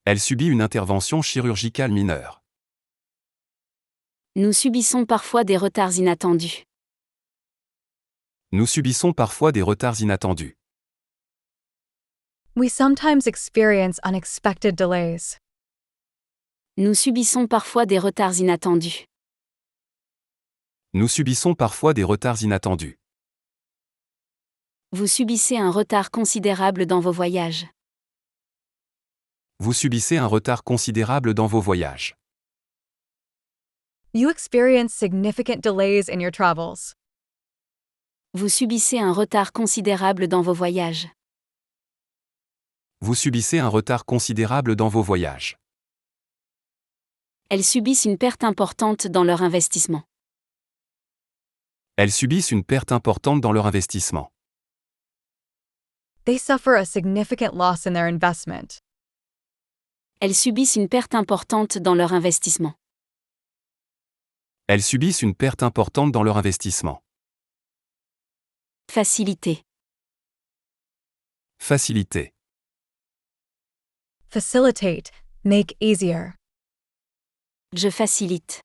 Elle subit une intervention chirurgicale mineure. Nous subissons parfois des retards inattendus. Nous subissons parfois des retards inattendus. We sometimes experience unexpected delays. Nous subissons parfois des retards inattendus. Nous subissons parfois des retards inattendus. Vous subissez un retard considérable dans vos voyages. Vous subissez un retard considérable dans vos voyages. You experience significant delays in your travels. Vous subissez un retard considérable dans vos voyages. Vous subissez un retard considérable dans vos voyages. Elles subissent une perte importante dans leur investissement. Elles subissent une perte importante dans leur investissement. They suffer a significant loss in their investment. Elles subissent une perte importante dans leur investissement. Elles subissent une perte importante dans leur investissement. Facilité. Facilité. Facilitate, make easier. Je facilite.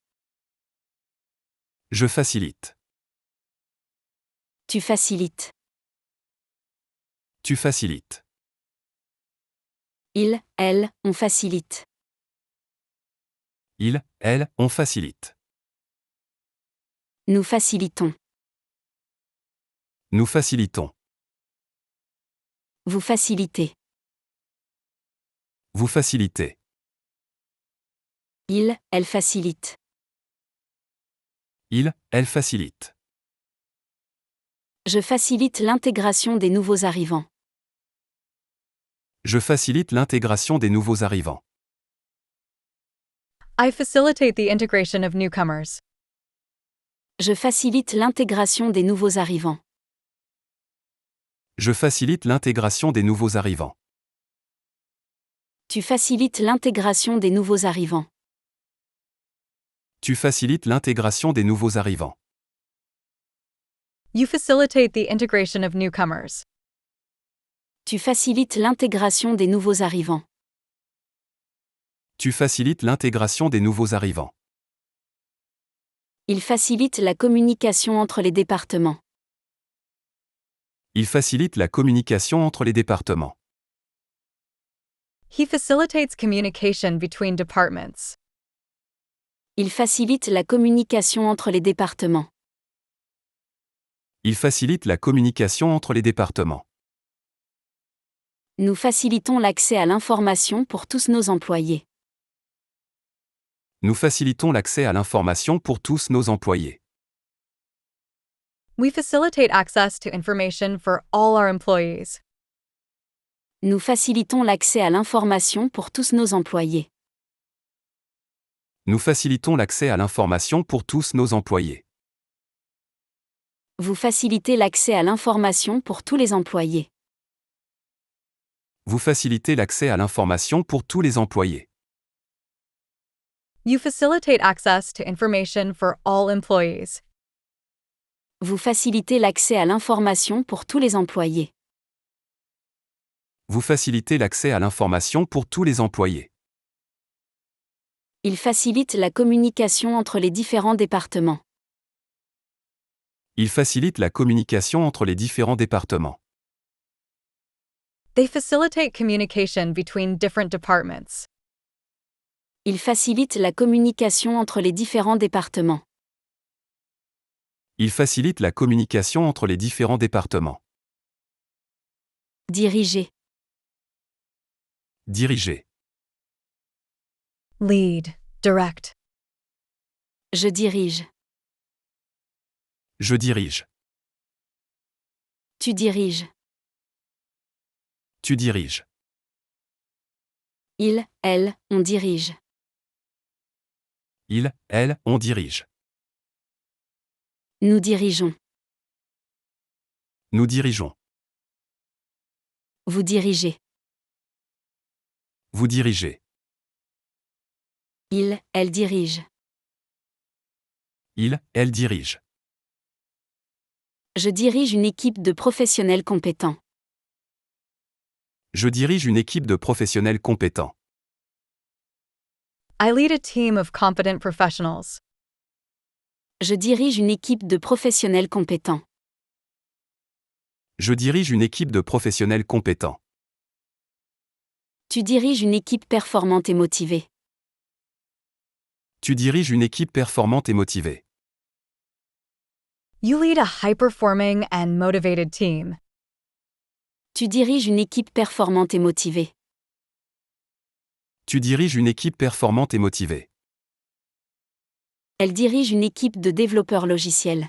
Je facilite. Tu facilites. Tu facilites. Il, elle, on facilite. Il, elle, on facilite. Nous facilitons. Nous facilitons. Vous facilitez. Vous facilitez. Il, elle facilite. Il, elle facilite. Je facilite l'intégration des nouveaux arrivants. Je facilite l'intégration des nouveaux arrivants. I facilitate the integration of newcomers. Je facilite l'intégration des nouveaux arrivants. Je facilite l'intégration des nouveaux arrivants. Tu facilites l'intégration des nouveaux arrivants. Tu facilites l'intégration des nouveaux arrivants. You facilitate the integration of newcomers. Tu facilites l'intégration des nouveaux arrivants. Tu facilites l'intégration des nouveaux arrivants. Il facilite la communication entre les départements. Il facilite la communication entre les départements. He facilitates communication between departments. Il facilite la communication entre les départements. Il facilite la communication entre les départements. Nous facilitons l'accès à l'information pour tous nos employés. Nous facilitons l'accès à l'information pour tous nos employés. We facilitate access to information for all our employees. Nous facilitons l'accès à l'information pour tous nos employés. Nous facilitons l'accès à l'information pour tous nos employés. Vous facilitez l'accès à l'information pour tous les employés. Vous facilitez l'accès à l'information pour tous les employés. You facilitate access to information for all employees. Vous facilitez l'accès à l'information pour tous les employés. Vous facilitez l'accès à l'information pour tous les employés. Il facilite la communication entre les différents départements. Il facilite la communication entre les différents départements. They facilitate communication between different departments. Il facilite la communication entre les différents départements. Il facilite la communication entre les différents départements. Diriger. Diriger. Lead, Direct. Je dirige. Je dirige. Tu diriges. Tu diriges. Il, elle, on dirige. Il, elle, on dirige. Nous dirigeons. Nous dirigeons. Vous dirigez. Vous dirigez. Il, elle dirige. Il, elle dirige. Je dirige une équipe de professionnels compétents. Je dirige une équipe de professionnels compétents. I lead a team of competent professionals. Je dirige une équipe de professionnels compétents. Je dirige une équipe de professionnels compétents. Tu diriges une équipe performante et motivée. Tu diriges une équipe performante et motivée. You lead a high-performing and motivated team. Tu diriges une équipe performante et motivée. Tu diriges une équipe performante et motivée. Elle dirige une équipe de développeurs logiciels.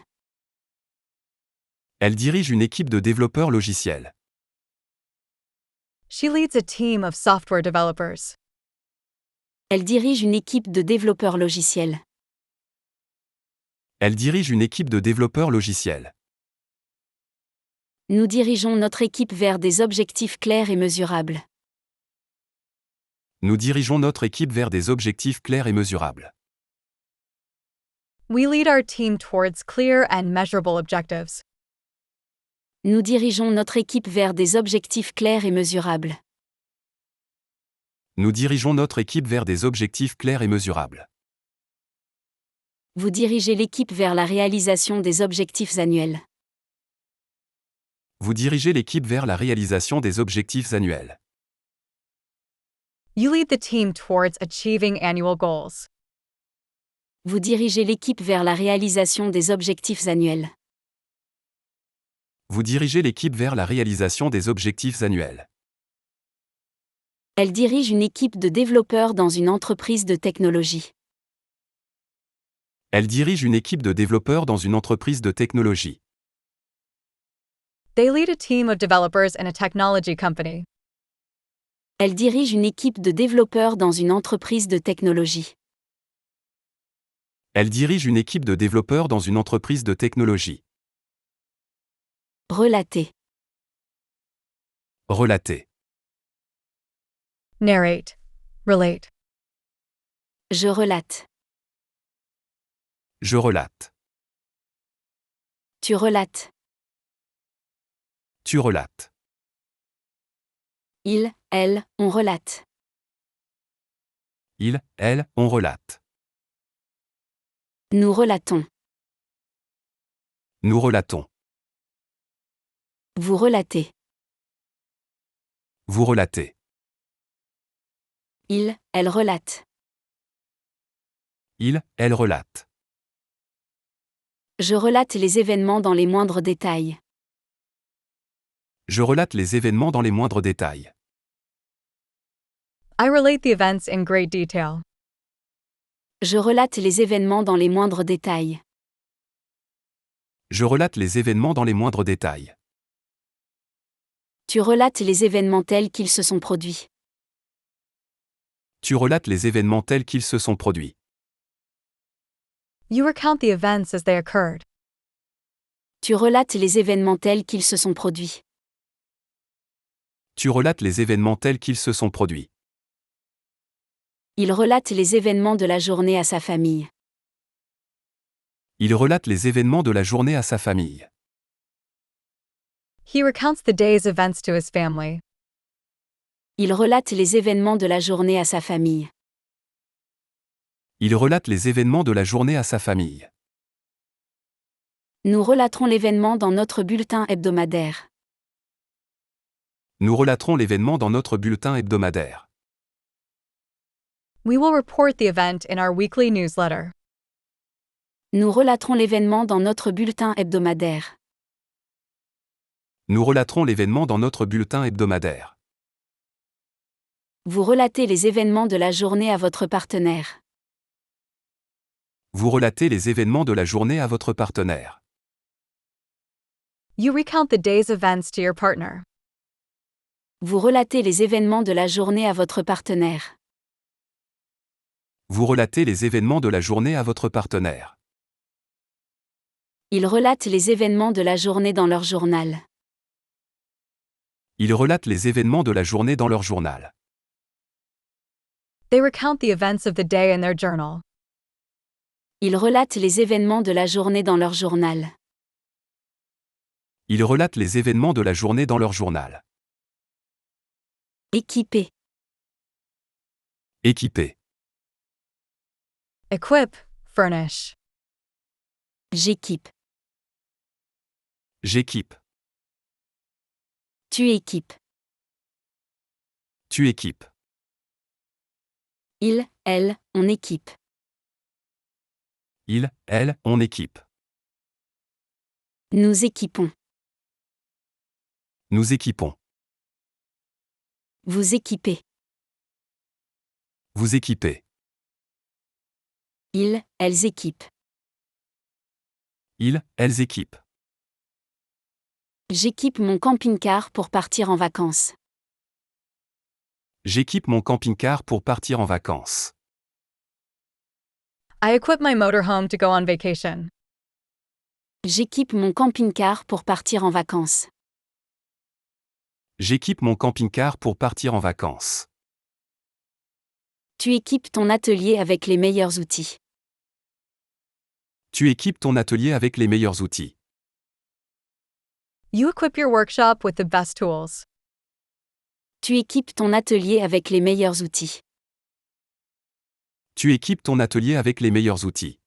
Elle dirige une équipe de développeurs logiciels. She leads a team of software developers. Elle dirige une équipe de développeurs logiciels. Elle dirige une équipe de développeurs logiciels. Nous dirigeons notre équipe vers des objectifs clairs et mesurables. Nous dirigeons notre équipe vers des objectifs clairs et mesurables. We lead our team towards clear and measurable objectives. Nous dirigeons notre équipe vers des objectifs clairs et mesurables. Nous dirigeons notre équipe vers des objectifs clairs et mesurables. Vous dirigez l'équipe vers la réalisation des objectifs annuels. Vous dirigez l'équipe vers la réalisation des objectifs annuels. You lead the team towards achieving annual goals. Vous dirigez l'équipe vers la réalisation des objectifs annuels. Vous dirigez l'équipe vers la réalisation des objectifs annuels. Elle dirige une équipe de développeurs dans une entreprise de technologie. Elle dirige une équipe de développeurs dans une entreprise de technologie. They lead a team of developers in a technology company. Elle dirige une équipe de développeurs dans une entreprise de technologie. Elle dirige une équipe de développeurs dans une entreprise de technologie. Relater. Relater. Narrate. Relate. Je relate. Je relate. Tu relates. Tu relates. Il, elle, on relate. Il, elle, on relate. Nous relatons. Nous relatons. Vous relatez. Vous relatez. Il, elle relate. Il, elle relate. Je relate les événements dans les moindres détails. Je relate les événements dans les moindres détails. I relate the events in great detail. Je relate les événements dans les moindres détails. Je relate les événements dans les moindres détails. Tu relates les événements tels qu'ils se sont produits. Tu relates les événements tels qu'ils se sont produits. You recount the events as they occurred. Tu relates les événements tels qu'ils se sont produits. Tu relates les événements tels qu'ils se sont produits. Il relate les événements de la journée à sa famille. Il relate les événements de la journée à sa famille. He recounts the day's events to his family. Il relate les événements de la journée à sa famille. Il relate les événements de la journée à sa famille. Nous relaterons l'événement dans notre bulletin hebdomadaire. Nous relaterons l'événement dans notre bulletin hebdomadaire. We will report the event in our weekly newsletter. Nous relaterons l'événement dans notre bulletin hebdomadaire. Nous relaterons l'événement dans notre bulletin hebdomadaire. Vous relatez les événements de la journée à votre partenaire. Vous relatez les événements de la journée à votre partenaire. You recount the day's events to your partner. Vous relatez les événements de la journée à votre partenaire. Vous relatez les événements de la journée à votre partenaire. Ils relatent les événements de la journée dans leur journal. Ils relatent les événements de la journée dans leur journal. They recount the events of the day in their journal. Ils relatent les événements de la journée dans leur journal. Ils relatent les événements de la journée dans leur journal. Équipé. Équipé. Equip, furnish. J'équipe. J'équipe. Tu équipes. Tu équipes. Il, elle, on équipe. Il, elle, on équipe. Nous équipons. Nous équipons. Vous équipez. Vous équipez. Ils, elles équipent. Ils, elles équipent. J'équipe mon camping-car pour partir en vacances. J'équipe mon camping-car pour partir en vacances. I equip my motorhome to go on vacation. J'équipe mon camping-car pour partir en vacances. J'équipe mon camping-car pour partir en vacances. Tu équipes ton atelier avec les meilleurs outils. Tu équipes ton atelier avec les meilleurs outils. You equip your workshop with the best tools. Tu équipes ton atelier avec les meilleurs outils. Tu équipes ton atelier avec les meilleurs outils.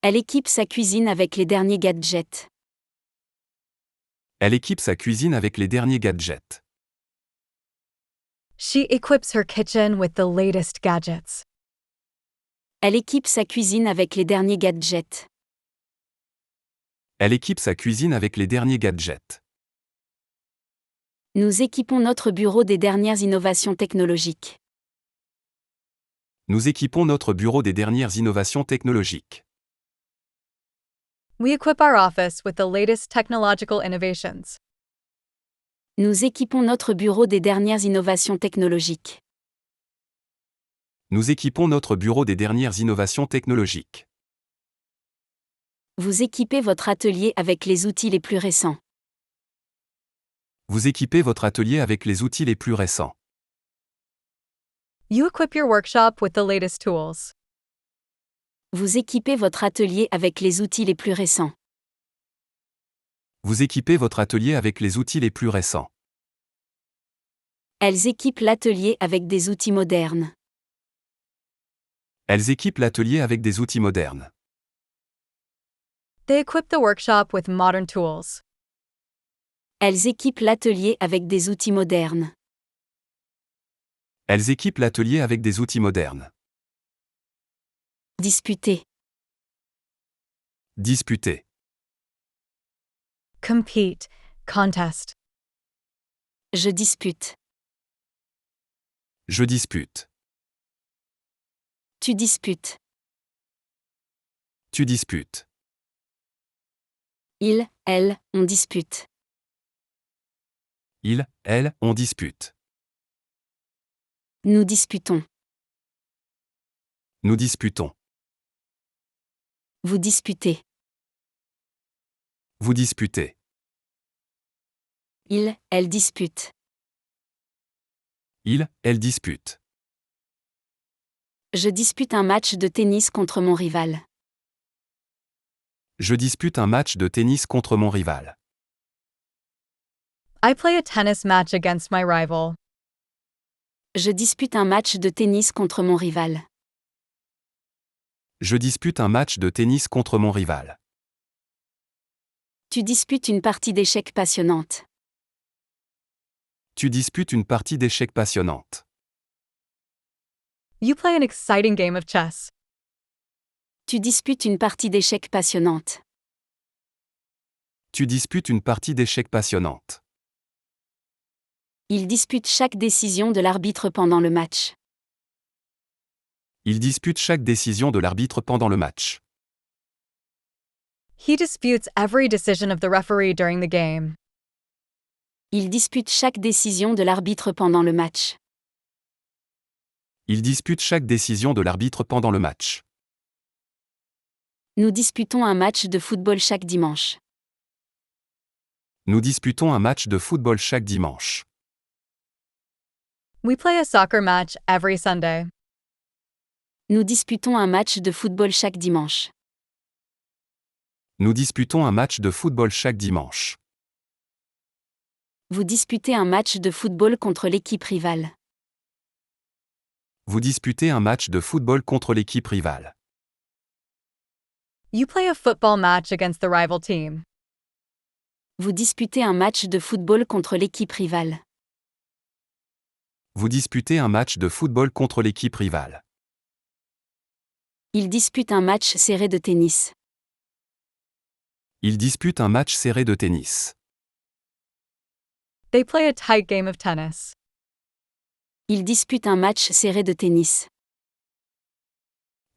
Elle équipe sa cuisine avec les derniers gadgets. Elle équipe sa cuisine avec les derniers gadgets. She equips her kitchen with the latest gadgets. Elle équipe sa cuisine avec les derniers gadgets. Elle équipe sa cuisine avec les derniers gadgets. Nous équipons notre bureau des dernières innovations technologiques. Nous équipons notre bureau des dernières innovations technologiques. We equip our office with the latest technological innovations. Nous équipons notre bureau des dernières innovations technologiques. Nous équipons notre bureau des dernières innovations technologiques. Vous équipez votre atelier avec les outils les plus récents. Vous équipez votre atelier avec les outils les plus récents. You equip your workshop with the latest tools. Vous équipez votre atelier avec les outils les plus récents. Vous équipez votre atelier avec les outils les plus récents. Elles équipent l'atelier avec des outils modernes. Elles équipent l'atelier avec des outils modernes. They equip the workshop with modern tools. Elles équipent l'atelier avec des outils modernes. Elles équipent l'atelier avec des outils modernes. Disputer. Disputer. Compete, contest. Je dispute. Je dispute. Tu disputes. Tu disputes. Il, elle, on dispute. Il, elle, on dispute. Nous disputons. Nous disputons. Vous disputez. Vous disputez. Il, elle dispute. Il, elle dispute. Je dispute un match de tennis contre mon rival. Je dispute un match de tennis contre mon rival. I play a tennis match against my rival. Je dispute un match de tennis contre mon rival. Je dispute un match de tennis contre mon rival. Tu disputes une partie d'échecs passionnante. Tu disputes une partie d'échecs passionnante. You play an exciting game of chess. Tu disputes une partie d'échecs passionnante. Tu disputes une partie d'échecs passionnante. Il dispute chaque décision de l'arbitre pendant le match. Il dispute chaque décision de l'arbitre pendant le match. He disputes every decision of the referee during the game. Il dispute chaque décision de l'arbitre pendant le match. Il dispute chaque décision de l'arbitre pendant le match. Nous disputons un match de football chaque dimanche. Nous disputons un match de football chaque dimanche. We play a soccer match every Sunday. Nous disputons un match de football chaque dimanche. Nous disputons un match de football chaque dimanche. Vous disputez un match de football contre l'équipe rivale. Vous disputez un match de football contre l'équipe rivale. You play a football match against the rival team. Vous disputez un match de football contre l'équipe rivale. Vous disputez un match de football contre l'équipe rivale. Il dispute un match serré de tennis. Il dispute un match serré de tennis. They play a tight game of tennis. Il dispute un match serré de tennis.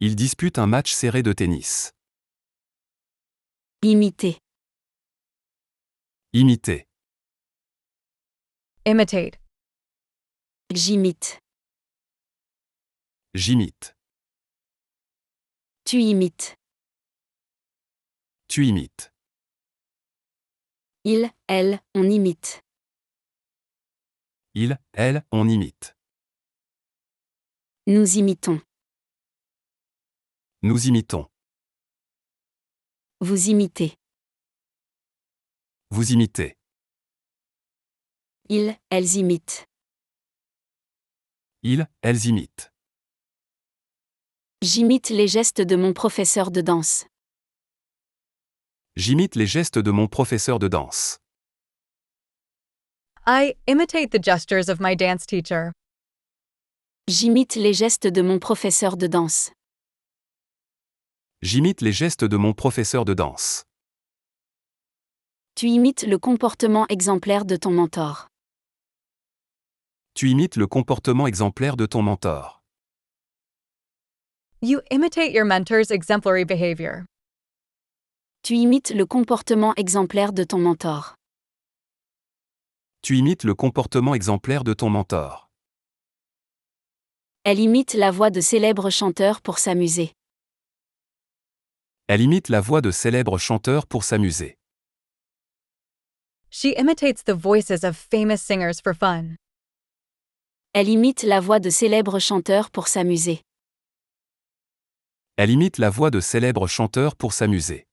Il dispute un match serré de tennis. Imiter. Imiter. Imitate. J'imite. J'imite. Tu imites. Tu imites. Il, elle, on imite. Il, elle, on imite. Nous imitons. Nous imitons. Vous imitez. Vous imitez. Ils, elles imitent. Ils, elles imitent. J'imite les gestes de mon professeur de danse. J'imite les gestes de mon professeur de danse. I imitate the gestures of my dance teacher. J'imite les gestes de mon professeur de danse. J'imite les gestes de mon professeur de danse. Tu imites le comportement exemplaire de ton mentor. Tu imites le comportement exemplaire de ton mentor. You imitate your mentor's exemplary behavior. Tu imites le comportement exemplaire de ton mentor. Tu imites le comportement exemplaire de ton mentor. Elle imite la voix de célèbres chanteurs pour s'amuser. Elle imite la voix de célèbres chanteurs pour s'amuser. She imitates the voices of famous singers for fun. Elle imite la voix de célèbres chanteurs pour s'amuser. Elle imite la voix de célèbres chanteurs pour s'amuser.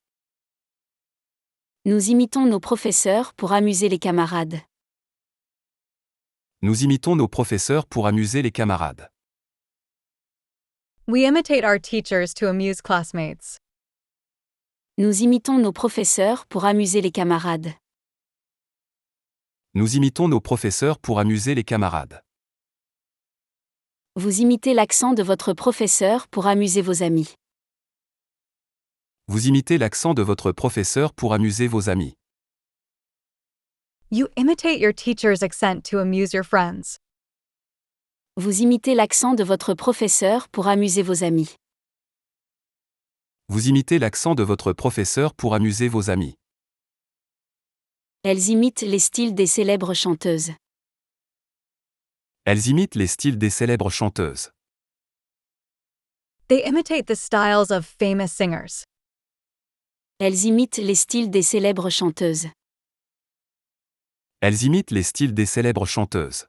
Nous imitons nos professeurs pour amuser les camarades. Nous imitons nos professeurs pour amuser les camarades. We imitate our teachers to amuse classmates. Nous imitons nos professeurs pour amuser les camarades. Nous imitons nos professeurs pour amuser les camarades. Vous imitez l'accent de votre professeur pour amuser vos amis. Vous imitez l'accent de votre professeur pour amuser vos amis. You imitate your teacher's accent to amuse your friends. Vous imitez l'accent de votre professeur pour amuser vos amis. Vous imitez l'accent de votre professeur pour amuser vos amis. Elles imitent les styles des célèbres chanteuses. Elles imitent les styles des célèbres chanteuses. They imitate the styles of famous singers. Elles imitent les styles des célèbres chanteuses. Elles imitent les styles des célèbres chanteuses.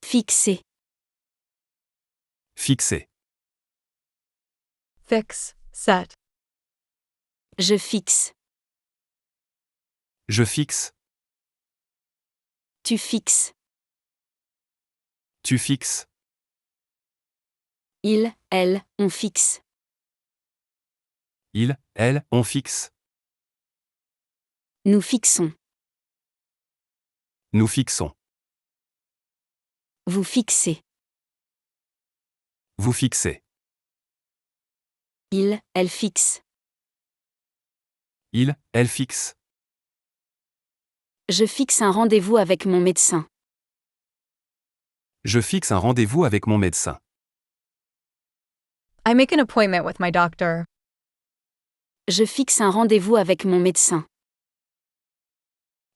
Fixer. Fixer. Fix, set. Je fixe. Je fixe. Tu fixes. Tu fixes. Il, elle, on fixe. Il, elle, on fixe. Nous fixons. Nous fixons. Vous fixez. Vous fixez. Il, elle fixe. Il, elle fixe. Je fixe un rendez-vous avec mon médecin. Je fixe un rendez-vous avec mon médecin. I make an appointment with my doctor. Je fixe un rendez-vous avec mon médecin.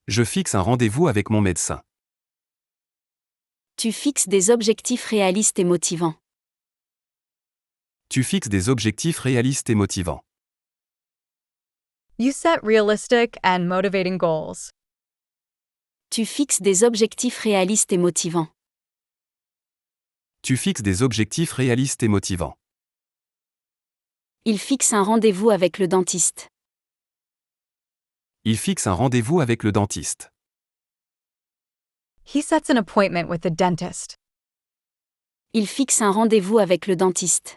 Je fixe un rendez-vous avec mon médecin. Tu fixes des objectifs réalistes et motivants. Tu fixes des objectifs réalistes et motivants. You set realistic and motivating goals. Tu fixes des objectifs réalistes et motivants. Tu fixes des objectifs réalistes et motivants. Il fixe un rendez-vous avec le dentiste. Il fixe un rendez-vous avec le dentiste. He sets an appointment with the dentist. Il fixe un rendez-vous avec le dentiste.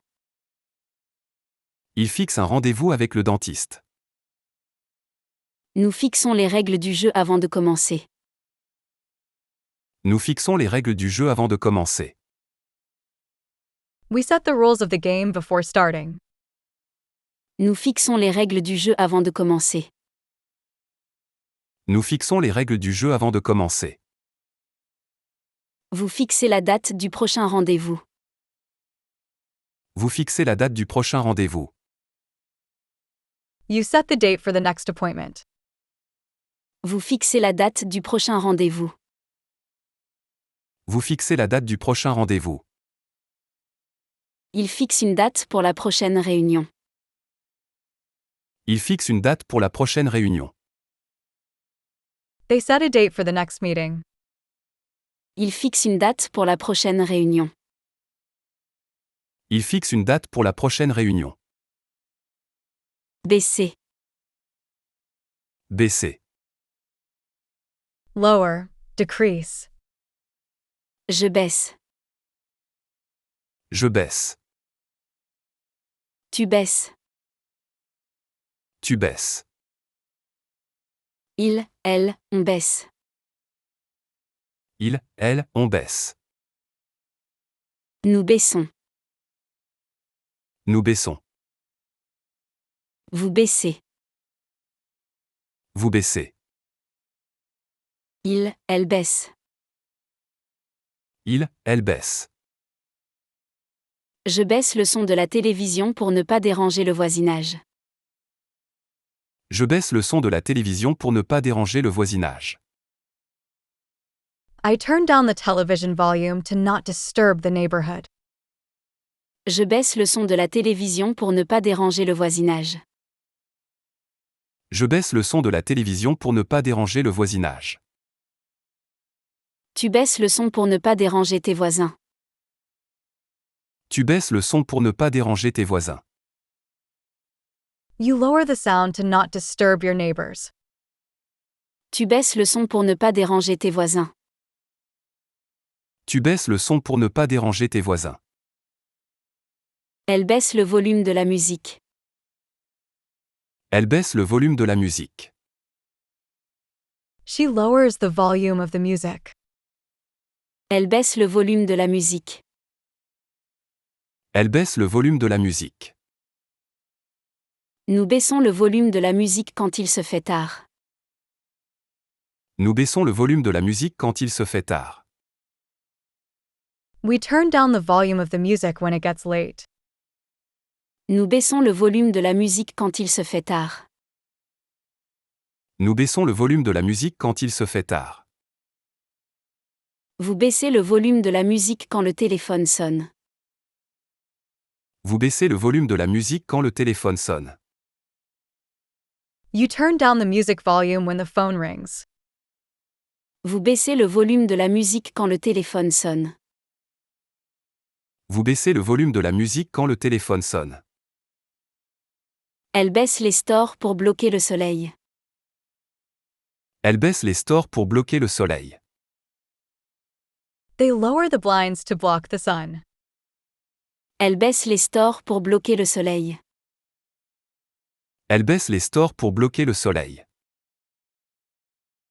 Il fixe un rendez-vous avec le dentiste. Nous fixons les règles du jeu avant de commencer. Nous fixons les règles du jeu avant de commencer. We set the rules of the game before starting. Nous fixons les règles du jeu avant de commencer. Nous fixons les règles du jeu avant de commencer. Vous fixez la date du prochain rendez-vous. Vous fixez la date du prochain rendez-vous. You set the date for the next appointment. Vous fixez la date du prochain rendez-vous. Vous fixez la date du prochain rendez-vous. Il fixe une date pour la prochaine réunion. Il fixe une date pour la prochaine réunion. They set a date for the next meeting. Il fixe une date pour la prochaine réunion. Il fixe une date pour la prochaine réunion. Baisser. Baisser. Lower, decrease. Je baisse. Je baisse. Tu baisses. Tu baisses. Il, elle, on baisse. Il, elle, on baisse. Nous baissons. Nous baissons. Vous baissez. Vous baissez. Il, elle baisse. Il, elle baisse. Je baisse le son de la télévision pour ne pas déranger le voisinage. Je baisse le son de la télévision pour ne pas déranger le voisinage. I turn down the television volume to not disturb the neighborhood. Je baisse le son de la télévision pour ne pas déranger le voisinage. Je baisse le son de la télévision pour ne pas déranger le voisinage. Tu baisses le son pour ne pas déranger tes voisins. Tu baisses le son pour ne pas déranger tes voisins. You lower the sound to not disturb your neighbors. Tu baisses le son pour ne pas déranger tes voisins. Tu baisses le son pour ne pas déranger tes voisins. Elle baisse le volume de la musique. Elle baisse le volume de la musique. She lowers the volume of the music. Elle baisse le volume de la musique. Elle baisse le volume de la musique. Nous baissons le volume de la musique quand il se fait tard. Nous baissons le volume de la musique quand il se fait tard. We turn down the volume of the music when it gets late. Nous baissons le volume de la musique quand il se fait tard. Nous baissons le volume de la musique quand il se fait tard. Vous baissez le volume de la musique quand le téléphone sonne. Vous baissez le volume de la musique quand le téléphone sonne. You turn down the music volume when the phone rings. Vous baissez le volume de la musique quand le téléphone sonne. Vous baissez le volume de la musique quand le téléphone sonne. Elle baisse les stores pour bloquer le soleil. Elle baisse les stores pour bloquer le soleil. They lower the blinds to block the sun. Elle baisse les stores pour bloquer le soleil. Elle baisse les stores pour bloquer le soleil.